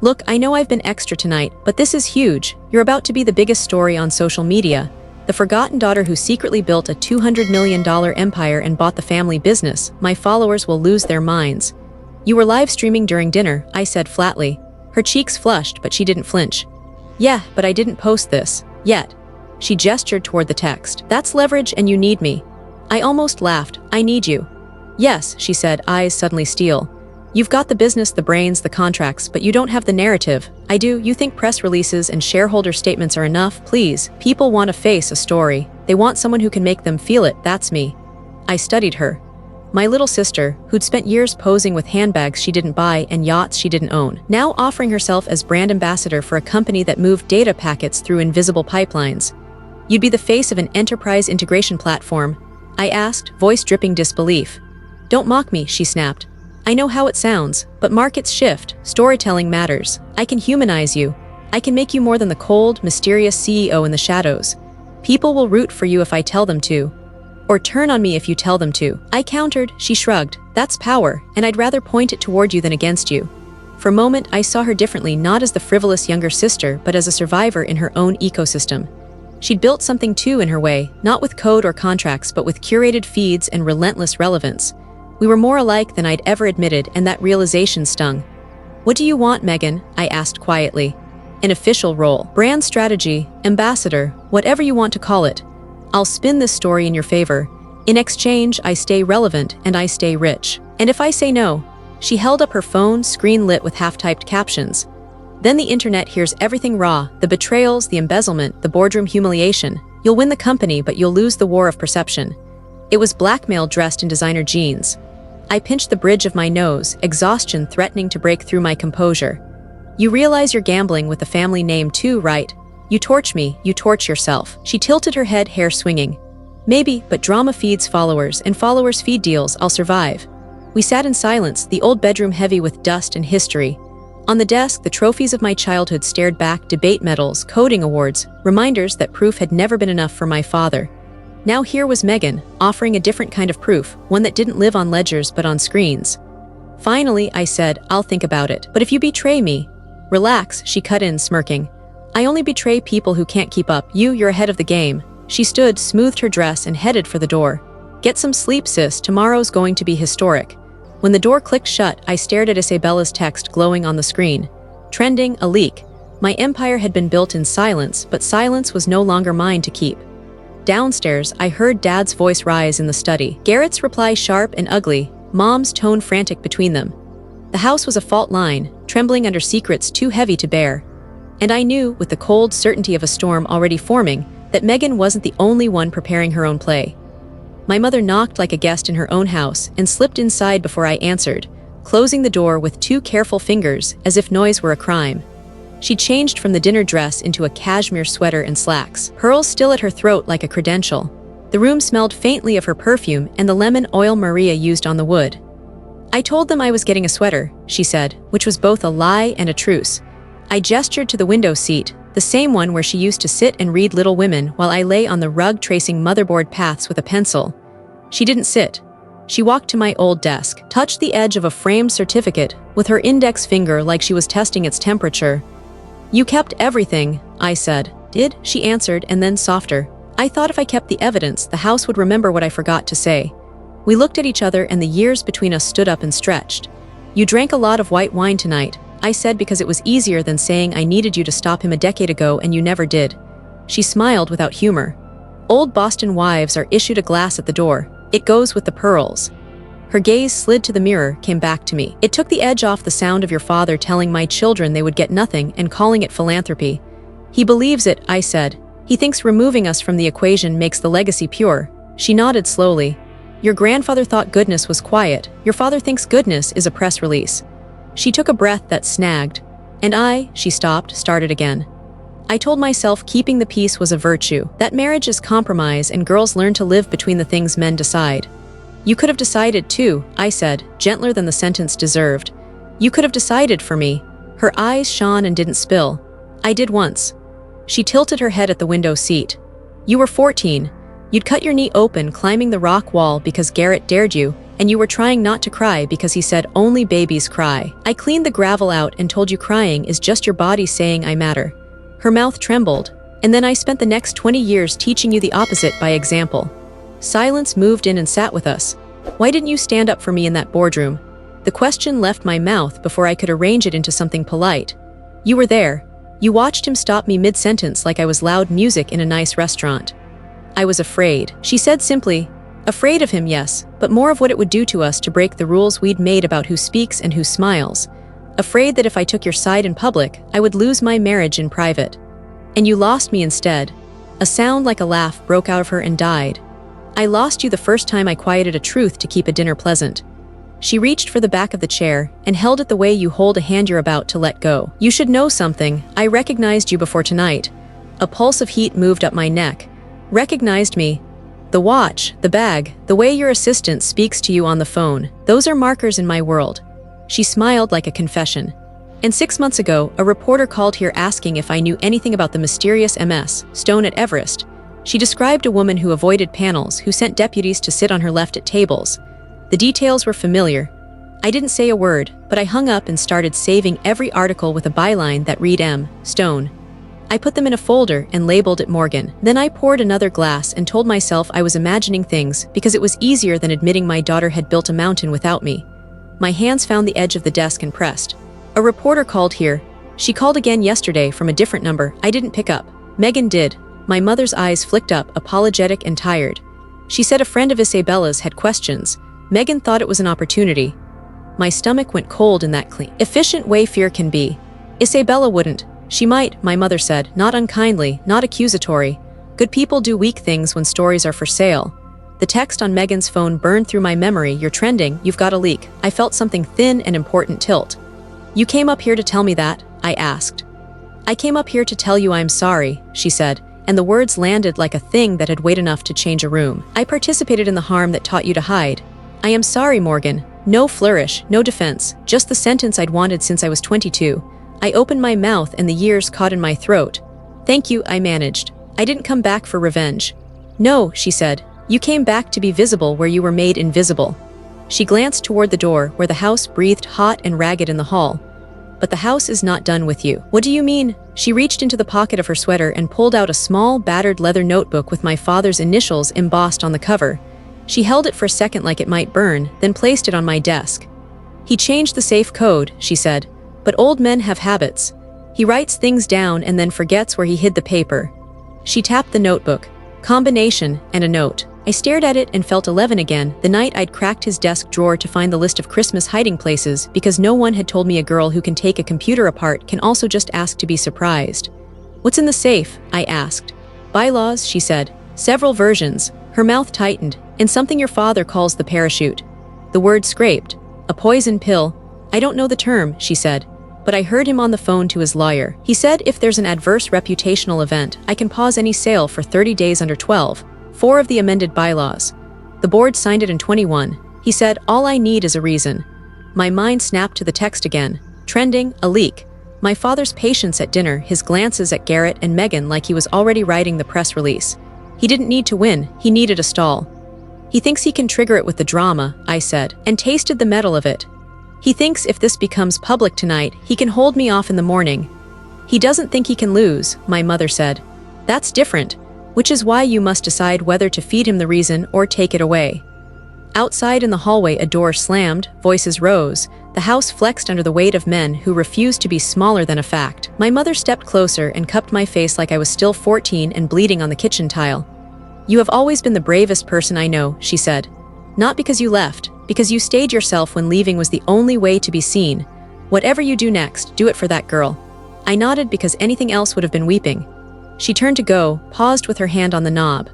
Look, I know I've been extra tonight, but this is huge. You're about to be the biggest story on social media. The forgotten daughter who secretly built a $200 million empire and bought the family business. My followers will lose their minds. You were live streaming during dinner, I said flatly. Her cheeks flushed, but she didn't flinch. Yeah, but I didn't post this. Yet. She gestured toward the text. That's leverage and you need me. I almost laughed. I need you. Yes, she said, eyes suddenly steel. You've got the business, the brains, the contracts, but you don't have the narrative. I do. You think press releases and shareholder statements are enough? Please. People want to face a story. They want someone who can make them feel it. That's me. I studied her. My little sister, who'd spent years posing with handbags she didn't buy and yachts she didn't own, now offering herself as brand ambassador for a company that moved data packets through invisible pipelines. You'd be the face of an enterprise integration platform? I asked, voice dripping disbelief. Don't mock me, she snapped. I know how it sounds, but markets shift, storytelling matters. I can humanize you. I can make you more than the cold, mysterious CEO in the shadows. People will root for you if I tell them to. Or turn on me if you tell them to. I countered, she shrugged. That's power, and I'd rather point it toward you than against you. For a moment, I saw her differently, not as the frivolous younger sister, but as a survivor in her own ecosystem. She'd built something too in her way, not with code or contracts, but with curated feeds and relentless relevance. We were more alike than I'd ever admitted, and that realization stung. What do you want, Megan? I asked quietly. An official role, brand strategy, ambassador, whatever you want to call it. I'll spin this story in your favor. In exchange, I stay relevant and I stay rich. And if I say no? She held up her phone, screen lit with half-typed captions. Then the internet hears everything raw, the betrayals, the embezzlement, the boardroom humiliation. You'll win the company, but you'll lose the war of perception. It was blackmail dressed in designer jeans. I pinched the bridge of my nose, exhaustion threatening to break through my composure. You realize you're gambling with the family name too, right? You torch me, you torch yourself. She tilted her head, hair swinging. Maybe, but drama feeds followers, and followers feed deals. I'll survive. We sat in silence, the old bedroom heavy with dust and history. On the desk, the trophies of my childhood stared back, debate medals, coding awards, reminders that proof had never been enough for my father. Now here was Megan, offering a different kind of proof, one that didn't live on ledgers but on screens. Finally, I said, I'll think about it. But if you betray me... Relax, she cut in, smirking. I only betray people who can't keep up. You're ahead of the game. She stood, smoothed her dress, and headed for the door. Get some sleep, sis. Tomorrow's going to be historic. When the door clicked shut, I stared at Isabella's text glowing on the screen. Trending, a leak. My empire had been built in silence, but silence was no longer mine to keep. Downstairs, I heard Dad's voice rise in the study. Garrett's reply sharp and ugly, Mom's tone frantic between them. The house was a fault line, trembling under secrets too heavy to bear. And I knew, with the cold certainty of a storm already forming, that Megan wasn't the only one preparing her own play. My mother knocked like a guest in her own house and slipped inside before I answered, closing the door with 2 careful fingers, as if noise were a crime. She changed from the dinner dress into a cashmere sweater and slacks, pearls still at her throat like a credential. The room smelled faintly of her perfume and the lemon oil Maria used on the wood. I told them I was getting a sweater, she said, which was both a lie and a truce. I gestured to the window seat, the same one where she used to sit and read Little Women while I lay on the rug tracing motherboard paths with a pencil. She didn't sit. She walked to my old desk, touched the edge of a framed certificate with her index finger like she was testing its temperature. You kept everything, I said. Did? She answered, and then softer. I thought if I kept the evidence, the house would remember what I forgot to say. We looked at each other and the years between us stood up and stretched. You drank a lot of white wine tonight, I said, because it was easier than saying I needed you to stop him a decade ago and you never did. She smiled without humor. Old Boston wives are issued a glass at the door. It goes with the pearls. Her gaze slid to the mirror, came back to me. It took the edge off the sound of your father telling my children they would get nothing and calling it philanthropy. He believes it, I said. He thinks removing us from the equation makes the legacy pure. She nodded slowly. Your grandfather thought goodness was quiet. Your father thinks goodness is a press release. She took a breath that snagged. And she stopped, started again. I told myself keeping the peace was a virtue, that marriage is compromise and girls learn to live between the things men decide. You could have decided too, I said, gentler than the sentence deserved. You could have decided for me. Her eyes shone and didn't spill. I did once. She tilted her head at the window seat. You were 14. You'd cut your knee open climbing the rock wall because Garrett dared you, and you were trying not to cry because he said only babies cry. I cleaned the gravel out and told you crying is just your body saying I matter." Her mouth trembled, and then I spent the next 20 years teaching you the opposite by example. Silence moved in and sat with us. Why didn't you stand up for me in that boardroom? The question left my mouth before I could arrange it into something polite. You were there. You watched him stop me mid-sentence like I was loud music in a nice restaurant. I was afraid, she said simply. Afraid of him, yes, but more of what it would do to us to break the rules we'd made about who speaks and who smiles. Afraid that if I took your side in public, I would lose my marriage in private. And you lost me instead. A sound like a laugh broke out of her and died. I lost you the first time I quieted a truth to keep a dinner pleasant. She reached for the back of the chair and held it the way you hold a hand you're about to let go. You should know something. I recognized you before tonight. A pulse of heat moved up my neck. Recognized me. The watch, the bag, the way your assistant speaks to you on the phone, those are markers in my world. She smiled like a confession. And 6 months ago, a reporter called here asking if I knew anything about the mysterious MS stone at Everest. She described a woman who avoided panels, who sent deputies to sit on her left at tables. The details were familiar. I didn't say a word, but I hung up and started saving every article with a byline that read M. Stone. I put them in a folder and labeled it Morgan. Then I poured another glass and told myself I was imagining things because it was easier than admitting my daughter had built a mountain without me. My hands found the edge of the desk and pressed. A reporter called here. She called again yesterday from a different number. I didn't pick up. Megan did. My mother's eyes flicked up, apologetic and tired. She said a friend of Isabella's had questions. Megan thought it was an opportunity. My stomach went cold in that clean, efficient way fear can be. Isabella wouldn't. She might, my mother said, not unkindly, not accusatory. Good people do weak things when stories are for sale. The text on Megan's phone burned through my memory. You're trending, you've got a leak. I felt something thin and important tilt. You came up here to tell me that? I asked. I came up here to tell you I'm sorry, she said, and the words landed like a thing that had weight enough to change a room. I participated in the harm that taught you to hide. I am sorry, Morgan. No flourish, no defense, just the sentence I'd wanted since I was 22. I opened my mouth and the years caught in my throat. Thank you, I managed. I didn't come back for revenge. No, she said. You came back to be visible where you were made invisible. She glanced toward the door where the house breathed hot and ragged in the hall. But the house is not done with you. What do you mean? She reached into the pocket of her sweater and pulled out a small, battered leather notebook with my father's initials embossed on the cover. She held it for a second like it might burn, then placed it on my desk. He changed the safe code, she said. But old men have habits. He writes things down and then forgets where he hid the paper. She tapped the notebook. Combination and a note. I stared at it and felt 11 again, the night I'd cracked his desk drawer to find the list of Christmas hiding places because no one had told me a girl who can take a computer apart can also just ask to be surprised. What's in the safe? I asked. Bylaws, she said. Several versions. Her mouth tightened, and something your father calls the parachute. The word scraped. A poison pill. I don't know the term, she said. But I heard him on the phone to his lawyer. He said if there's an adverse reputational event, I can pause any sale for 30 days under 12. 4 of the amended bylaws. The board signed it in 21. He said, all I need is a reason. My mind snapped to the text again. Trending, a leak. My father's patience at dinner, his glances at Garrett and Megan like he was already writing the press release. He didn't need to win, he needed a stall. He thinks he can trigger it with the drama, I said, and tasted the metal of it. He thinks if this becomes public tonight, he can hold me off in the morning. He doesn't think he can lose, my mother said. That's different, which is why you must decide whether to feed him the reason or take it away. Outside in the hallway, a door slammed, voices rose. The house flexed under the weight of men who refused to be smaller than a fact. My mother stepped closer and cupped my face like I was still 14 and bleeding on the kitchen tile. You have always been the bravest person I know, she said. Not because you left, because you stayed yourself when leaving was the only way to be seen. Whatever you do next, do it for that girl. I nodded because anything else would have been weeping. She turned to go, paused with her hand on the knob.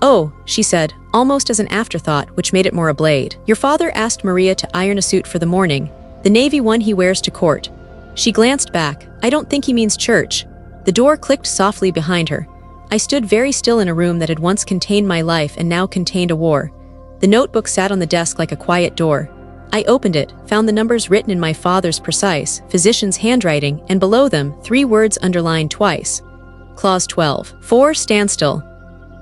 Oh, she said, almost as an afterthought, which made it more a blade. Your father asked Maria to iron a suit for the morning, the navy one he wears to court. She glanced back. I don't think he means church. The door clicked softly behind her. I stood very still in a room that had once contained my life and now contained a war. The notebook sat on the desk like a quiet door. I opened it, found the numbers written in my father's precise, physician's handwriting, and below them, 3 words underlined twice. Clause 12. 4. Standstill.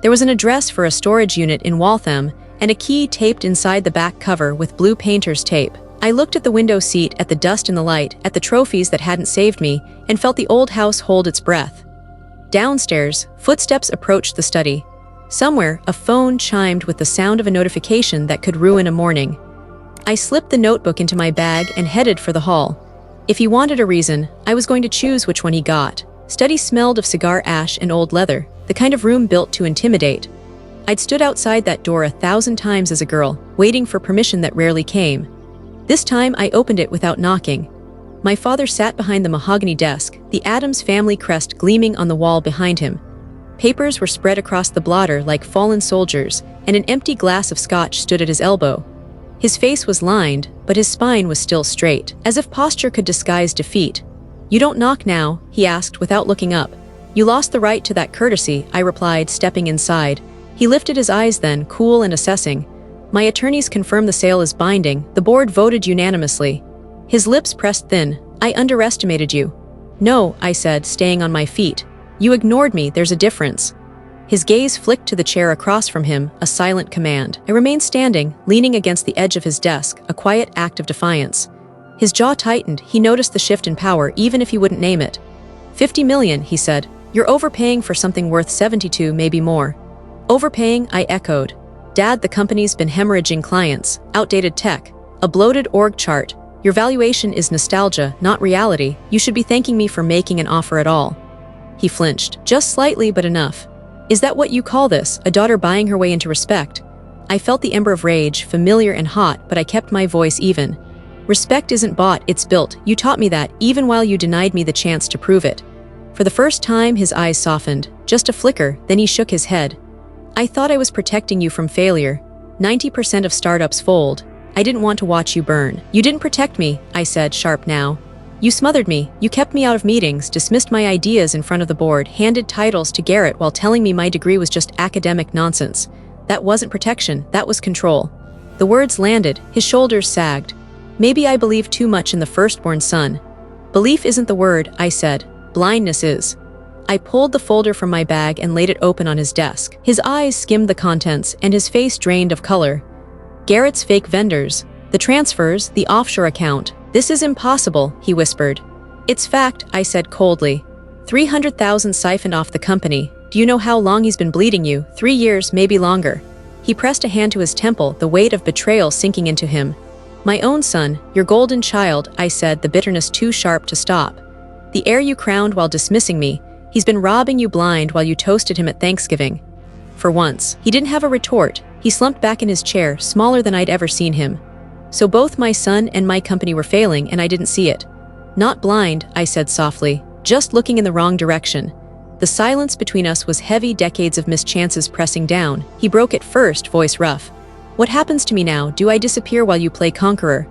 There was an address for a storage unit in Waltham, and a key taped inside the back cover with blue painter's tape. I looked at the window seat, at the dust in the light, at the trophies that hadn't saved me, and felt the old house hold its breath. Downstairs, footsteps approached the study. Somewhere, a phone chimed with the sound of a notification that could ruin a morning. I slipped the notebook into my bag and headed for the hall. If he wanted a reason, I was going to choose which one he got. Study smelled of cigar ash and old leather, the kind of room built to intimidate. I'd stood outside that door 1,000 times as a girl, waiting for permission that rarely came. This time I opened it without knocking. My father sat behind the mahogany desk, the Addams family crest gleaming on the wall behind him. Papers were spread across the blotter like fallen soldiers, and an empty glass of scotch stood at his elbow. His face was lined, but his spine was still straight, as if posture could disguise defeat. "You don't knock now," he asked without looking up. "You lost the right to that courtesy," I replied, stepping inside. He lifted his eyes then, cool and assessing. "My attorneys confirm the sale is binding. The board voted unanimously." His lips pressed thin. "I underestimated you." "No," I said, staying on my feet. "You ignored me, there's a difference." His gaze flicked to the chair across from him, a silent command. I remained standing, leaning against the edge of his desk, a quiet act of defiance. His jaw tightened. He noticed the shift in power, even if he wouldn't name it. "50 million, he said. "You're overpaying for something worth 72, maybe more." "Overpaying," I echoed. "Dad, the company's been hemorrhaging clients, outdated tech, a bloated org chart. Your valuation is nostalgia, not reality. You should be thanking me for making an offer at all." He flinched, just slightly but enough. "Is that what you call this, a daughter buying her way into respect?" I felt the ember of rage, familiar and hot, but I kept my voice even. "Respect isn't bought, it's built. You taught me that, even while you denied me the chance to prove it." For the first time, his eyes softened, just a flicker, then he shook his head. "I thought I was protecting you from failure. 90% of startups fold. I didn't want to watch you burn." "You didn't protect me," I said, sharp now. "You smothered me. You kept me out of meetings, dismissed my ideas in front of the board, handed titles to Garrett while telling me my degree was just academic nonsense. That wasn't protection, that was control." The words landed, his shoulders sagged. "Maybe I believed too much in the firstborn son." "Belief isn't the word," I said. "Blindness is." I pulled the folder from my bag and laid it open on his desk. His eyes skimmed the contents, and his face drained of color. "Garrett's fake vendors. The transfers, the offshore account. This is impossible," he whispered. "It's fact," I said coldly. 300,000 siphoned off the company. "Do you know how long he's been bleeding you? 3 years, maybe longer." He pressed a hand to his temple, the weight of betrayal sinking into him. "My own son, your golden child," I said, the bitterness too sharp to stop. "The heir you crowned while dismissing me. He's been robbing you blind while you toasted him at Thanksgiving." For once, he didn't have a retort. He slumped back in his chair, smaller than I'd ever seen him. "So both my son and my company were failing, and I didn't see it." "Not blind," I said softly, "just looking in the wrong direction." The silence between us was heavy, decades of mischances pressing down. He broke it first, voice rough. "What happens to me now? Do I disappear while you play conqueror?"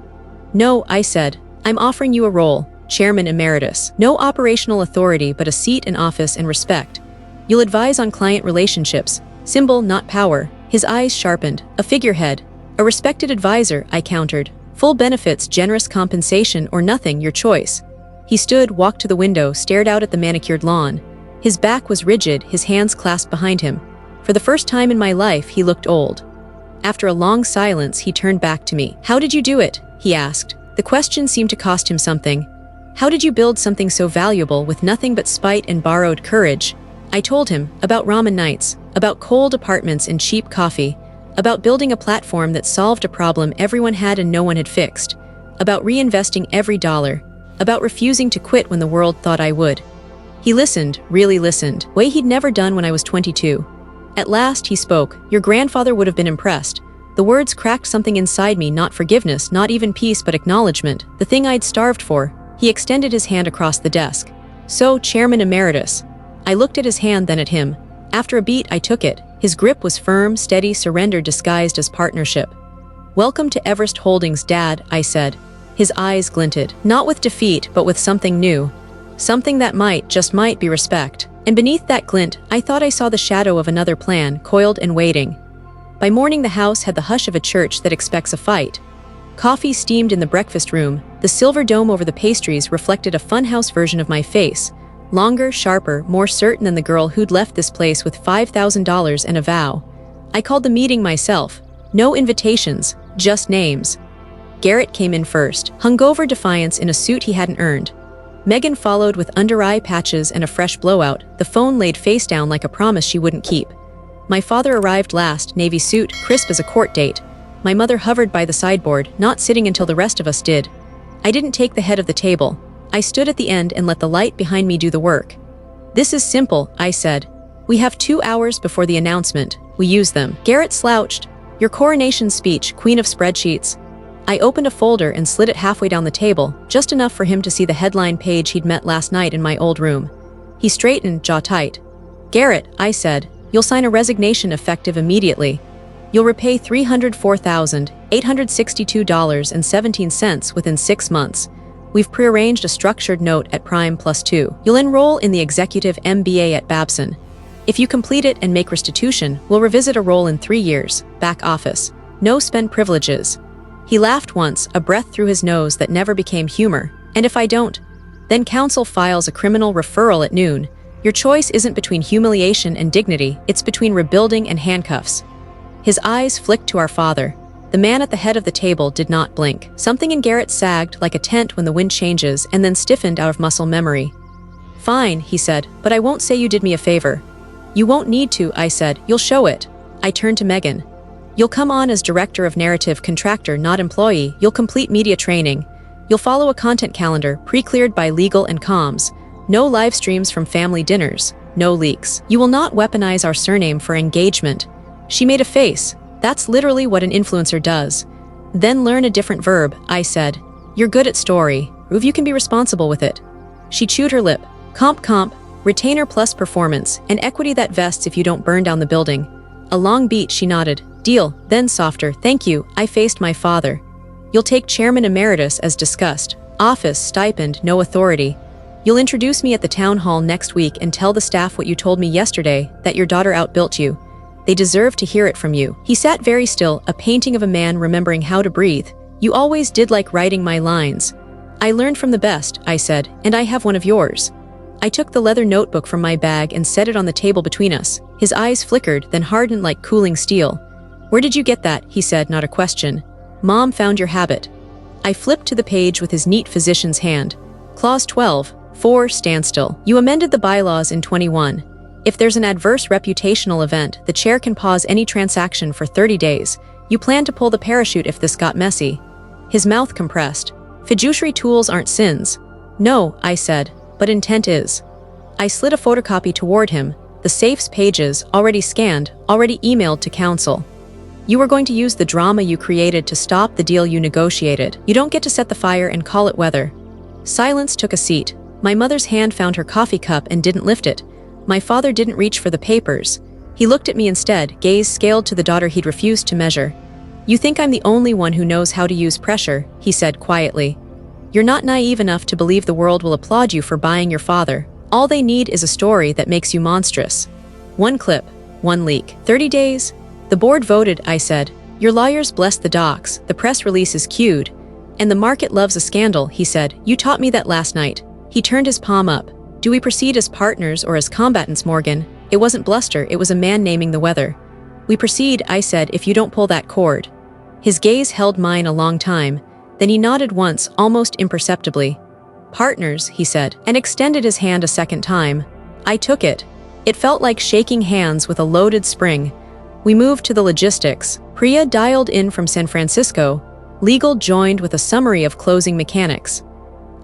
"No," I said. "I'm offering you a role, chairman emeritus. No operational authority, but a seat in office and respect. You'll advise on client relationships. Symbol, not power." His eyes sharpened. "A figurehead. A respected advisor," I countered. "Full benefits, generous compensation, or nothing, your choice." He stood, walked to the window, stared out at the manicured lawn. His back was rigid, his hands clasped behind him. For the first time in my life, he looked old. After a long silence, he turned back to me. "How did you do it?" he asked. The question seemed to cost him something. "How did you build something so valuable with nothing but spite and borrowed courage?" I told him about ramen nights, about cold apartments and cheap coffee, about building a platform that solved a problem everyone had and no one had fixed, about reinvesting every dollar, about refusing to quit when the world thought I would. He listened, really listened, way he'd never done when I was 22. At last he spoke. "Your grandfather would have been impressed." The words cracked something inside me, not forgiveness, not even peace, but acknowledgement, the thing I'd starved for. He extended his hand across the desk. "So, Chairman Emeritus." I looked at his hand, then at him. After a beat, I took it. His grip was firm, steady, surrender disguised as partnership. "Welcome to Everest Holdings, Dad," I said. His eyes glinted, not with defeat, but with something new. Something that might, just might, be respect. And beneath that glint, I thought I saw the shadow of another plan, coiled and waiting. By morning, the house had the hush of a church that expects a fight. Coffee steamed in the breakfast room. The silver dome over the pastries reflected a funhouse version of my face. Longer, sharper, more certain than the girl who'd left this place with $5,000 and a vow. I called the meeting myself. No invitations, just names. Garrett came in first, hungover defiance in a suit he hadn't earned. Megan followed with under-eye patches and a fresh blowout, the phone laid face down like a promise she wouldn't keep. My father arrived last, navy suit, crisp as a court date. My mother hovered by the sideboard, not sitting until the rest of us did. I didn't take the head of the table. I stood at the end and let the light behind me do the work. "This is simple," I said. "We have 2 hours before the announcement. We use them." Garrett slouched. "Your coronation speech, queen of spreadsheets." I opened a folder and slid it halfway down the table, just enough for him to see the headline page he'd met last night in my old room. He straightened, jaw tight. "Garrett," I said, "you'll sign a resignation effective immediately. You'll repay $304,862.17 within 6 months. We've prearranged a structured note at Prime +2. You'll enroll in the Executive MBA at Babson. If you complete it and make restitution, we'll revisit a role in 3 years, back office. No spend privileges." He laughed once, a breath through his nose that never became humor. "And if I don't? Then counsel files a criminal referral at noon. Your choice isn't between humiliation and dignity, it's between rebuilding and handcuffs." His eyes flicked to our father. The man at the head of the table did not blink. Something in Garrett sagged like a tent when the wind changes and then stiffened out of muscle memory. "Fine," he said, "but I won't say you did me a favor." "You won't need to," I said. "You'll show it." I turned to Megan. "You'll come on as director of narrative, contractor, not employee. You'll complete media training. You'll follow a content calendar, pre-cleared by legal and comms. No live streams from family dinners. No leaks. You will not weaponize our surname for engagement." She made a face. "That's literally what an influencer does." "Then learn a different verb," I said. "You're good at story. Prove you can be responsible with it." She chewed her lip. Comp, retainer plus performance, and equity that vests if you don't burn down the building." A long beat, she nodded. "Deal." Then softer, "Thank you." I faced my father. "You'll take chairman emeritus as discussed. Office, stipend, no authority. You'll introduce me at the town hall next week and tell the staff what you told me yesterday, that your daughter outbuilt you. They deserve to hear it from you." He sat very still, a painting of a man remembering how to breathe. "You always did like writing my lines." "I learned from the best," I said, "and I have one of yours." I took the leather notebook from my bag and set it on the table between us. His eyes flickered, then hardened like cooling steel. "Where did you get that?" he said, not a question. "Mom found your habit." I flipped to the page with his neat physician's hand. Clause 12, 4, standstill. "You amended the bylaws in 21. If there's an adverse reputational event, the chair can pause any transaction for 30 days. You plan to pull the parachute if this got messy." His mouth compressed. "Fiduciary tools aren't sins." "No," I said, "but intent is." I slid a photocopy toward him, the safe's pages, already scanned, already emailed to counsel. "You were going to use the drama you created to stop the deal you negotiated. You don't get to set the fire and call it weather." Silence took a seat. My mother's hand found her coffee cup and didn't lift it. My father didn't reach for the papers. He looked at me instead, gaze scaled to the daughter he'd refused to measure. "You think I'm the only one who knows how to use pressure," he said quietly. "You're not naive enough to believe the world will applaud you for buying your father. All they need is a story that makes you monstrous. One clip, one leak. 30 days? The board voted," I said. "Your lawyers blessed the docs, the press release is queued. And the market loves a scandal," he said. "You taught me that last night." He turned his palm up. "Do we proceed as partners or as combatants, Morgan?" It wasn't bluster, it was a man naming the weather. "We proceed," I said, "if you don't pull that cord." His gaze held mine a long time. Then he nodded once, almost imperceptibly. "Partners," he said, and extended his hand a second time. I took it. It felt like shaking hands with a loaded spring. We moved to the logistics. Priya dialed in from San Francisco. Legal joined with a summary of closing mechanics.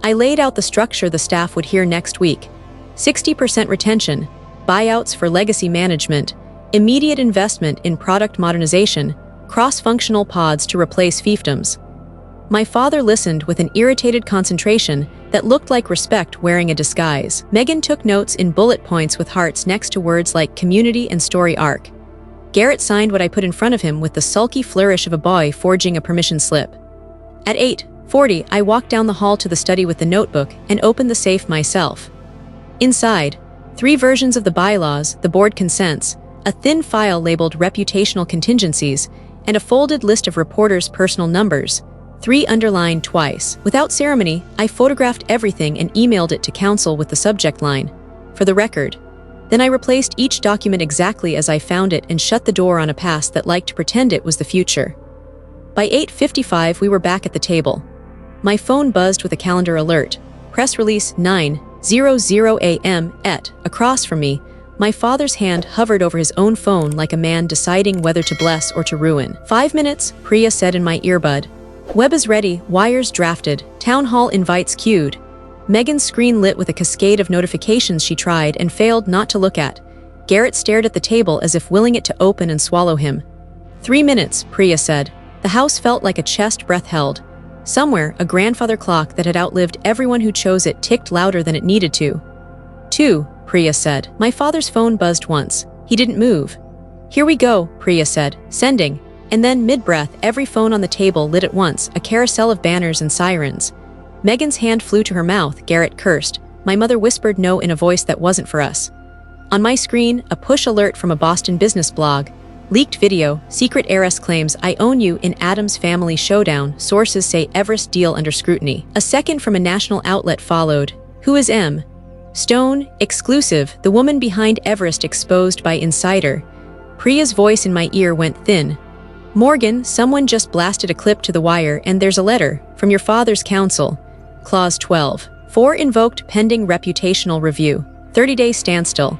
I laid out the structure the staff would hear next week. 60% retention, buyouts for legacy management, immediate investment in product modernization, cross-functional pods to replace fiefdoms. My father listened with an irritated concentration that looked like respect wearing a disguise. Megan took notes in bullet points with hearts next to words like community and story arc. Garrett signed what I put in front of him with the sulky flourish of a boy forging a permission slip. At 8:40, I walked down the hall to the study with the notebook and opened the safe myself. Inside, 3 versions of the bylaws, the board consents, a thin file labeled reputational contingencies, and a folded list of reporters' personal numbers, 3 underlined twice. Without ceremony, I photographed everything and emailed it to counsel with the subject line, "For the record." Then I replaced each document exactly as I found it and shut the door on a past that liked to pretend it was the future. By 8:55, we were back at the table. My phone buzzed with a calendar alert. Press release 9:00 a.m. Across from me, my father's hand hovered over his own phone like a man deciding whether to bless or to ruin. 5 minutes, Priya said in my earbud. Web is ready, wires drafted, town hall invites queued. Megan's screen lit with a cascade of notifications she tried and failed not to look at. Garrett stared at the table as if willing it to open and swallow him. 3 minutes, Priya said. The house felt like a chest breath held. Somewhere, a grandfather clock that had outlived everyone who chose it ticked louder than it needed to. 2, Priya said. My father's phone buzzed once. He didn't move. Here we go, Priya said, sending. And then, mid-breath, every phone on the table lit at once, a carousel of banners and sirens. Megan's hand flew to her mouth, Garrett cursed. My mother whispered no in a voice that wasn't for us. On my screen, a push alert from a Boston business blog. Leaked video, secret heiress claims I own you in Adam's family showdown, sources say Everest deal under scrutiny. A second from a national outlet followed. Who is M? Stone, exclusive, the woman behind Everest exposed by insider. Priya's voice in my ear went thin. Morgan, someone just blasted a clip to the wire and there's a letter from your father's counsel. Clause 12. 4 invoked pending reputational review. 30-day standstill.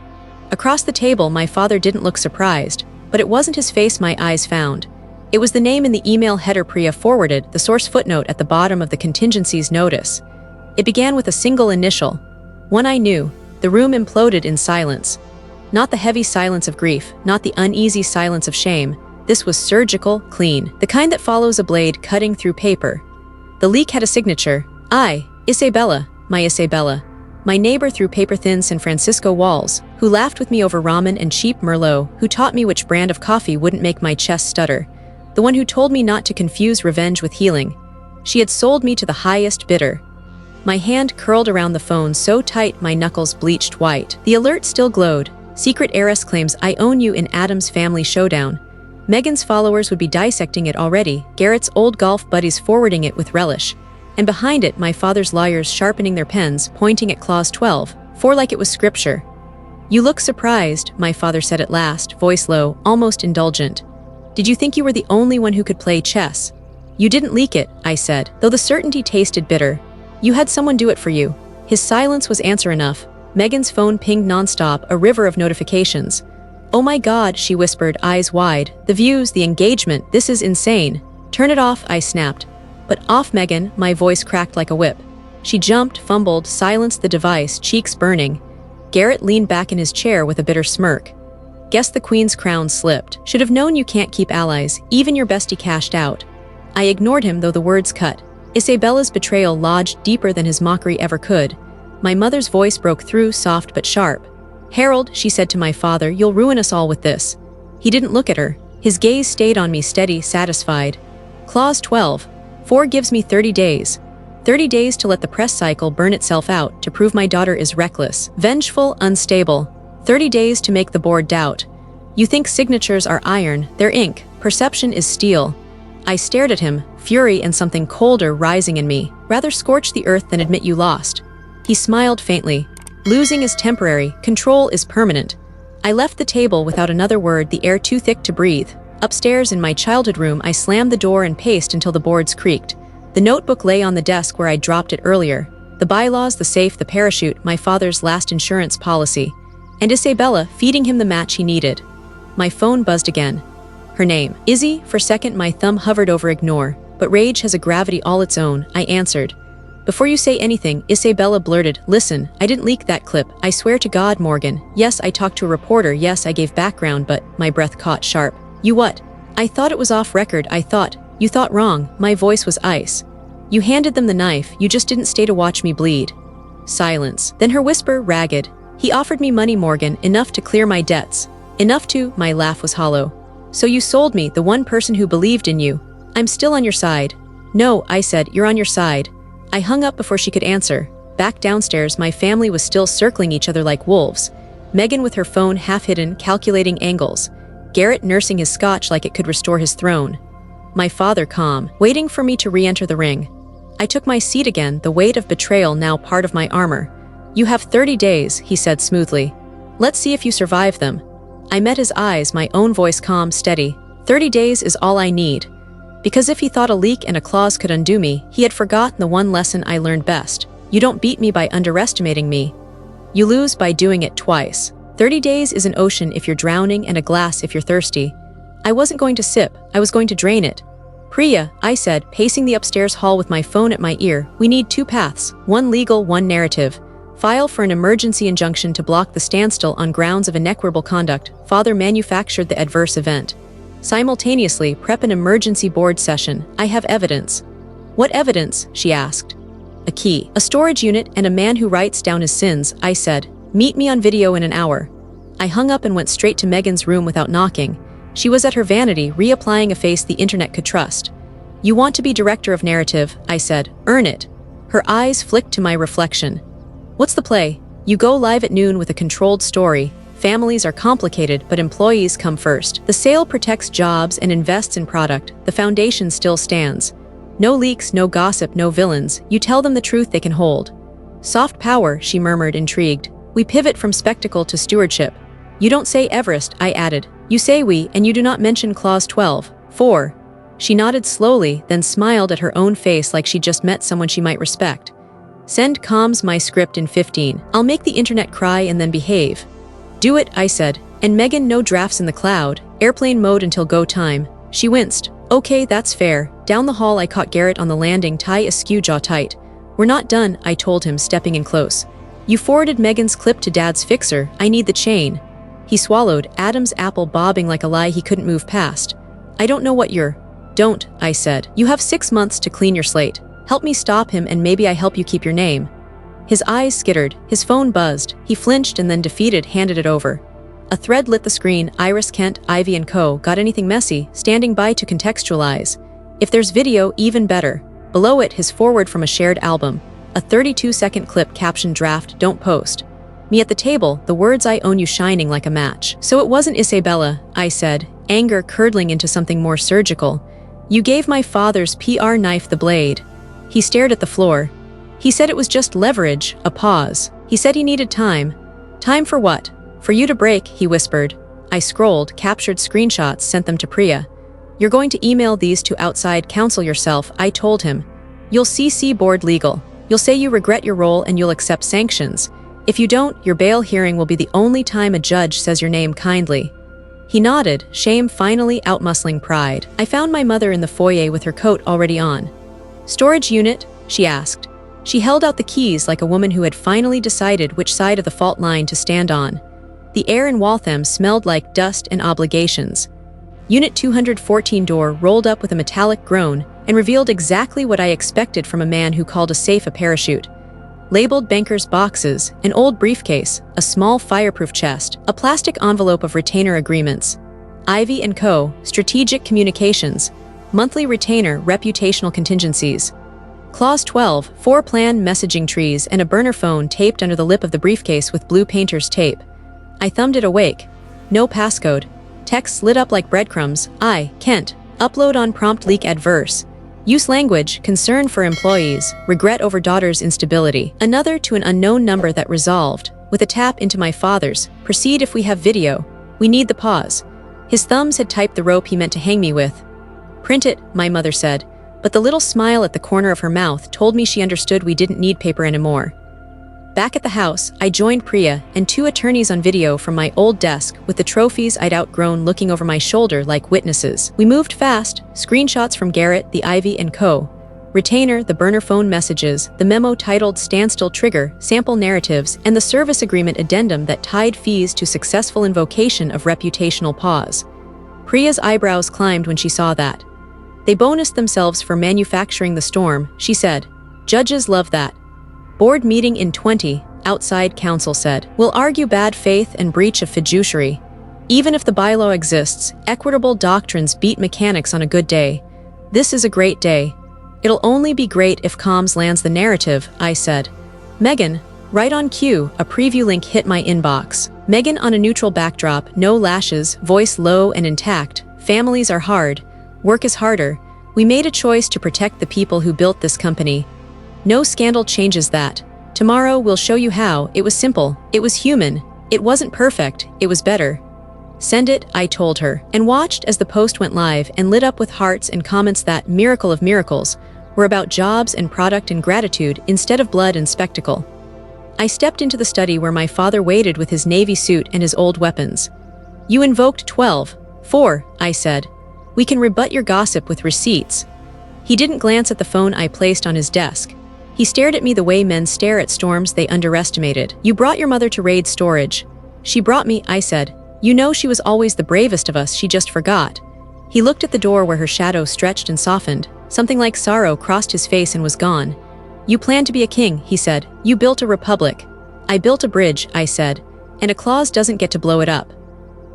Across the table, my father didn't look surprised, but it wasn't his face my eyes found. It was the name in the email header Priya forwarded, the source footnote at the bottom of the contingencies notice. It began with a single initial. One I knew. The room imploded in silence. Not the heavy silence of grief, not the uneasy silence of shame. This was surgical, clean, the kind that follows a blade cutting through paper. The leak had a signature. I, Isabella, my Isabella. My neighbor through paper-thin San Francisco walls, who laughed with me over ramen and cheap Merlot, who taught me which brand of coffee wouldn't make my chest stutter. The one who told me not to confuse revenge with healing. She had sold me to the highest bidder. My hand curled around the phone so tight my knuckles bleached white. The alert still glowed. Secret heiress claims I own you in Adam's family showdown. Megan's followers would be dissecting it already, Garrett's old golf buddies forwarding it with relish. And behind it, my father's lawyers sharpening their pens, pointing at clause 12, 4 like it was scripture. You look surprised, my father said at last, voice low, almost indulgent. Did you think you were the only one who could play chess? You didn't leak it, I said, though the certainty tasted bitter. You had someone do it for you. His silence was answer enough. Megan's phone pinged nonstop, a river of notifications. Oh my God, she whispered, eyes wide. The views, the engagement, this is insane. Turn it off, I snapped. But off, Megan, my voice cracked like a whip. She jumped, fumbled, silenced the device, cheeks burning. Garrett leaned back in his chair with a bitter smirk. Guess the queen's crown slipped. Should have known you can't keep allies, even your bestie cashed out. I ignored him, though the words cut. Isabella's betrayal lodged deeper than his mockery ever could. My mother's voice broke through, soft but sharp. Harold, she said to my father, you'll ruin us all with this. He didn't look at her. His gaze stayed on me, steady, satisfied. Clause 12. 4 gives me 30 days. 30 days to let the press cycle burn itself out, to prove my daughter is reckless, vengeful, unstable. 30 days to make the board doubt. You think signatures are iron, they're ink, perception is steel. I stared at him, fury and something colder rising in me. Rather scorch the earth than admit you lost. He smiled faintly. Losing is temporary, control is permanent. I left the table without another word, the air too thick to breathe. Upstairs in my childhood room, I slammed the door and paced until the boards creaked. The notebook lay on the desk where I'd dropped it earlier. The bylaws, the safe, the parachute, my father's last insurance policy. And Isabella, feeding him the match he needed. My phone buzzed again. Her name. Izzy, for a second my thumb hovered over ignore. But rage has a gravity all its own, I answered. Before you say anything, Isabella blurted, listen, I didn't leak that clip, I swear to God, Morgan. Yes, I talked to a reporter, yes, I gave background, but my breath caught sharp. You what? I thought it was off record, I thought. You thought wrong, my voice was ice. You handed them the knife, you just didn't stay to watch me bleed. Silence. Then her whisper, ragged. He offered me money, Morgan, enough to clear my debts. Enough to, my laugh was hollow. So you sold me, the one person who believed in you. I'm still on your side. No, I said, you're on your side. I hung up before she could answer. Back downstairs, my family was still circling each other like wolves. Megan with her phone half hidden, calculating angles. Garrett nursing his scotch like it could restore his throne. My father calm, waiting for me to re-enter the ring. I took my seat again, the weight of betrayal now part of my armor. You have 30 days, he said smoothly. Let's see if you survive them. I met his eyes, my own voice calm, steady. 30 days is all I need. Because if he thought a leak and a clause could undo me, he had forgotten the one lesson I learned best. You don't beat me by underestimating me. You lose by doing it twice. 30 days is an ocean if you're drowning and a glass if you're thirsty. I wasn't going to sip, I was going to drain it. Priya, I said, pacing the upstairs hall with my phone at my ear, we need 2 paths, one legal, one narrative. File for an emergency injunction to block the standstill on grounds of inequitable conduct. Father manufactured the adverse event. Simultaneously, prep an emergency board session. I have evidence. What evidence? She asked. A key, a storage unit, and a man who writes down his sins, I said. Meet me on video in an hour. I hung up and went straight to Megan's room without knocking. She was at her vanity, reapplying a face the internet could trust. You want to be director of narrative, I said. Earn it. Her eyes flicked to my reflection. What's the play? You go live at noon with a controlled story. Families are complicated, but employees come first. The sale protects jobs and invests in product. The foundation still stands. No leaks, no gossip, no villains. You tell them the truth they can hold. Soft power, she murmured, intrigued. We pivot from spectacle to stewardship. You don't say Everest, I added. You say we, and you do not mention Clause 12. 4. She nodded slowly, then smiled at her own face like she'd just met someone she might respect. Send comms my script in 15. I'll make the internet cry and then behave. Do it, I said. And Megan, no drafts in the cloud. Airplane mode until go time. She winced. Okay, that's fair. Down the hall I caught Garrett on the landing, tie askew, jaw tight. We're not done, I told him, stepping in close. You forwarded Megan's clip to Dad's fixer. I need the chain. He swallowed, Adam's apple bobbing like a lie he couldn't move past. I don't know what you're... Don't, I said. You have 6 months to clean your slate. Help me stop him and maybe I help you keep your name. His eyes skittered, his phone buzzed. He flinched and then defeated handed it over. A thread lit the screen. Iris, Kent, Ivy & Co. Got anything messy, standing by to contextualize. If there's video, even better. Below it, his forward from a shared album. A 32-second clip captioned draft, don't post. Me at the table, the words I own you shining like a match. So it wasn't Isabella, I said, anger curdling into something more surgical. You gave my father's PR knife the blade. He stared at the floor. He said it was just leverage, a pause. He said he needed time. Time for what? For you to break, he whispered. I scrolled, captured screenshots, sent them to Priya. You're going to email these to outside counsel yourself, I told him. You'll CC board legal. You'll say you regret your role and you'll accept sanctions. If you don't, your bail hearing will be the only time a judge says your name kindly. He nodded, shame finally outmuscling pride. I found my mother in the foyer with her coat already on. Storage unit? She asked. She held out the keys like a woman who had finally decided which side of the fault line to stand on. The air in Waltham smelled like dust and obligations. Unit 214 door rolled up with a metallic groan and revealed exactly what I expected from a man who called a safe a parachute. Labeled banker's boxes, an old briefcase, a small fireproof chest, a plastic envelope of retainer agreements. Ivy & Co., Strategic Communications, monthly retainer, reputational contingencies. Clause 12, 4 plan messaging trees and a burner phone taped under the lip of the briefcase with blue painter's tape. I thumbed it awake. No passcode. Text lit up like breadcrumbs. I, Kent. Upload on prompt leak adverse. Use language, concern for employees, regret over daughter's instability. Another to an unknown number that resolved, with a tap into my father's. Proceed if we have video. We need the pause. His thumbs had typed the rope he meant to hang me with. Print it, my mother said, but the little smile at the corner of her mouth told me she understood we didn't need paper anymore. Back at the house, I joined Priya and 2 attorneys on video from my old desk with the trophies I'd outgrown looking over my shoulder like witnesses. We moved fast, screenshots from Garrett, the Ivy & Co. Retainer, the burner phone messages, the memo titled Standstill Trigger, sample narratives, and the service agreement addendum that tied fees to successful invocation of reputational pause. Priya's eyebrows climbed when she saw that. They bonused themselves for manufacturing the storm, she said. Judges love that. Board meeting in 20, outside counsel said. We'll argue bad faith and breach of fiduciary. Even if the bylaw exists, equitable doctrines beat mechanics on a good day. This is a great day. It'll only be great if comms lands the narrative, I said. Megan, right on cue, a preview link hit my inbox. Megan on a neutral backdrop, no lashes, voice low and intact. Families are hard. Work is harder. We made a choice to protect the people who built this company. No scandal changes that. Tomorrow we'll show you how. It was simple. It was human. It wasn't perfect, it was better. Send it, I told her, and watched as the post went live and lit up with hearts and comments that, miracle of miracles, were about jobs and product and gratitude instead of blood and spectacle. I stepped into the study where my father waited with his navy suit and his old weapons. You invoked 12-4, I said. We can rebut your gossip with receipts. He didn't glance at the phone I placed on his desk. He stared at me the way men stare at storms they underestimated. You brought your mother to raid storage. She brought me, I said. You know she was always the bravest of us, she just forgot. He looked at the door where her shadow stretched and softened. Something like sorrow crossed his face and was gone. You planned to be a king, he said. You built a republic. I built a bridge, I said. And a clause doesn't get to blow it up.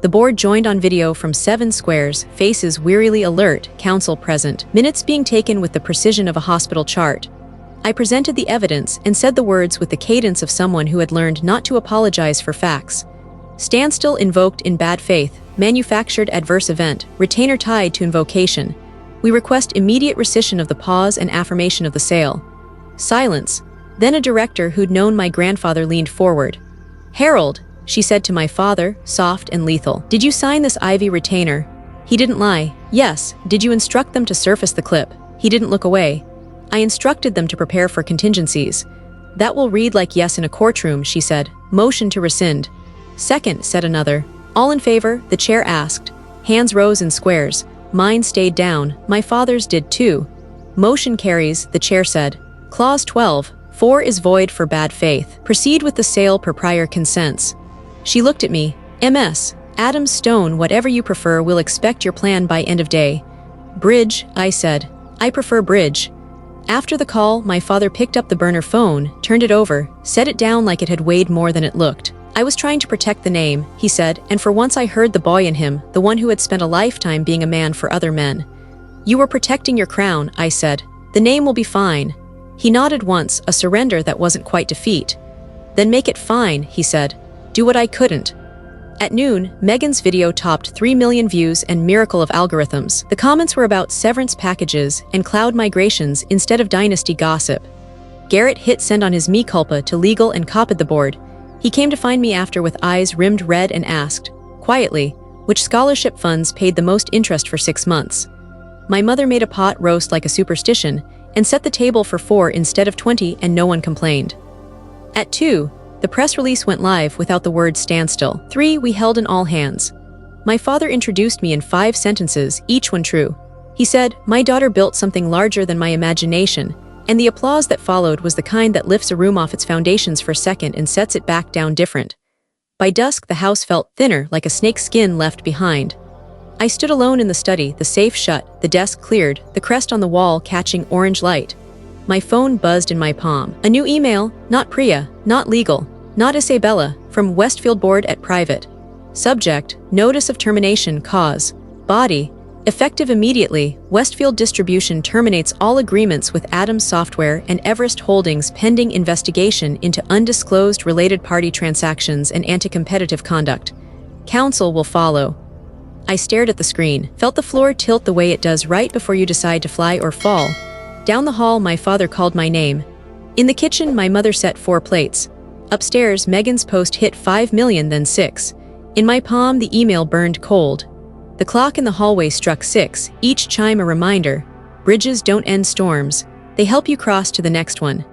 The board joined on video from 7 squares, faces wearily alert, council present, minutes being taken with the precision of a hospital chart. I presented the evidence and said the words with the cadence of someone who had learned not to apologize for facts. Standstill invoked in bad faith, manufactured adverse event, retainer tied to invocation. We request immediate rescission of the pause and affirmation of the sale. Silence. Then a director who'd known my grandfather leaned forward. Harold, she said to my father, soft and lethal. Did you sign this Ivy retainer? He didn't lie. Yes. Did you instruct them to surface the clip? He didn't look away. I instructed them to prepare for contingencies. That will read like yes in a courtroom, she said. Motion to rescind. Second, said another. All in favor, the chair asked. Hands rose in squares. Mine stayed down. My father's did too. Motion carries, the chair said. Clause 12-4 is void for bad faith. Proceed with the sale per prior consents. She looked at me. MS. Adams Stone, whatever you prefer, will expect your plan by end of day. Bridge, I said. I prefer bridge. After the call, my father picked up the burner phone, turned it over, set it down like it had weighed more than it looked. I was trying to protect the name, he said, and for once I heard the boy in him, the one who had spent a lifetime being a man for other men. You were protecting your crown, I said. The name will be fine. He nodded once, a surrender that wasn't quite defeat. Then make it fine, he said. Do what I couldn't. At noon, Meghan's video topped 3 million views and miracle of algorithms. The comments were about severance packages and cloud migrations instead of dynasty gossip. Garrett hit send on his mea culpa to legal and copied the board. He came to find me after with eyes rimmed red and asked, quietly, which scholarship funds paid the most interest for 6 months. My mother made a pot roast like a superstition and set the table for 4 instead of 20 and no one complained. At 2, the press release went live without the word standstill. 3, we held an all hands. My father introduced me in 5 sentences, each one true. He said, my daughter built something larger than my imagination, and the applause that followed was the kind that lifts a room off its foundations for a second and sets it back down different. By dusk, the house felt thinner, like a snake's skin left behind. I stood alone in the study, the safe shut, the desk cleared, the crest on the wall catching orange light. My phone buzzed in my palm. A new email, not Priya, not legal, not Isabella, from Westfield Board at Private. Subject, notice of termination, cause. Body, effective immediately, Westfield Distribution terminates all agreements with Adams Software and Everest Holdings pending investigation into undisclosed related party transactions and anti-competitive conduct. Counsel will follow. I stared at the screen, felt the floor tilt the way it does right before you decide to fly or fall. Down the hall, my father called my name. In the kitchen, my mother set 4 plates. Upstairs, Meghan's post hit 5 million, then 6. In my palm, the email burned cold. The clock in the hallway struck 6, each chime a reminder. Bridges don't end storms. They help you cross to the next one.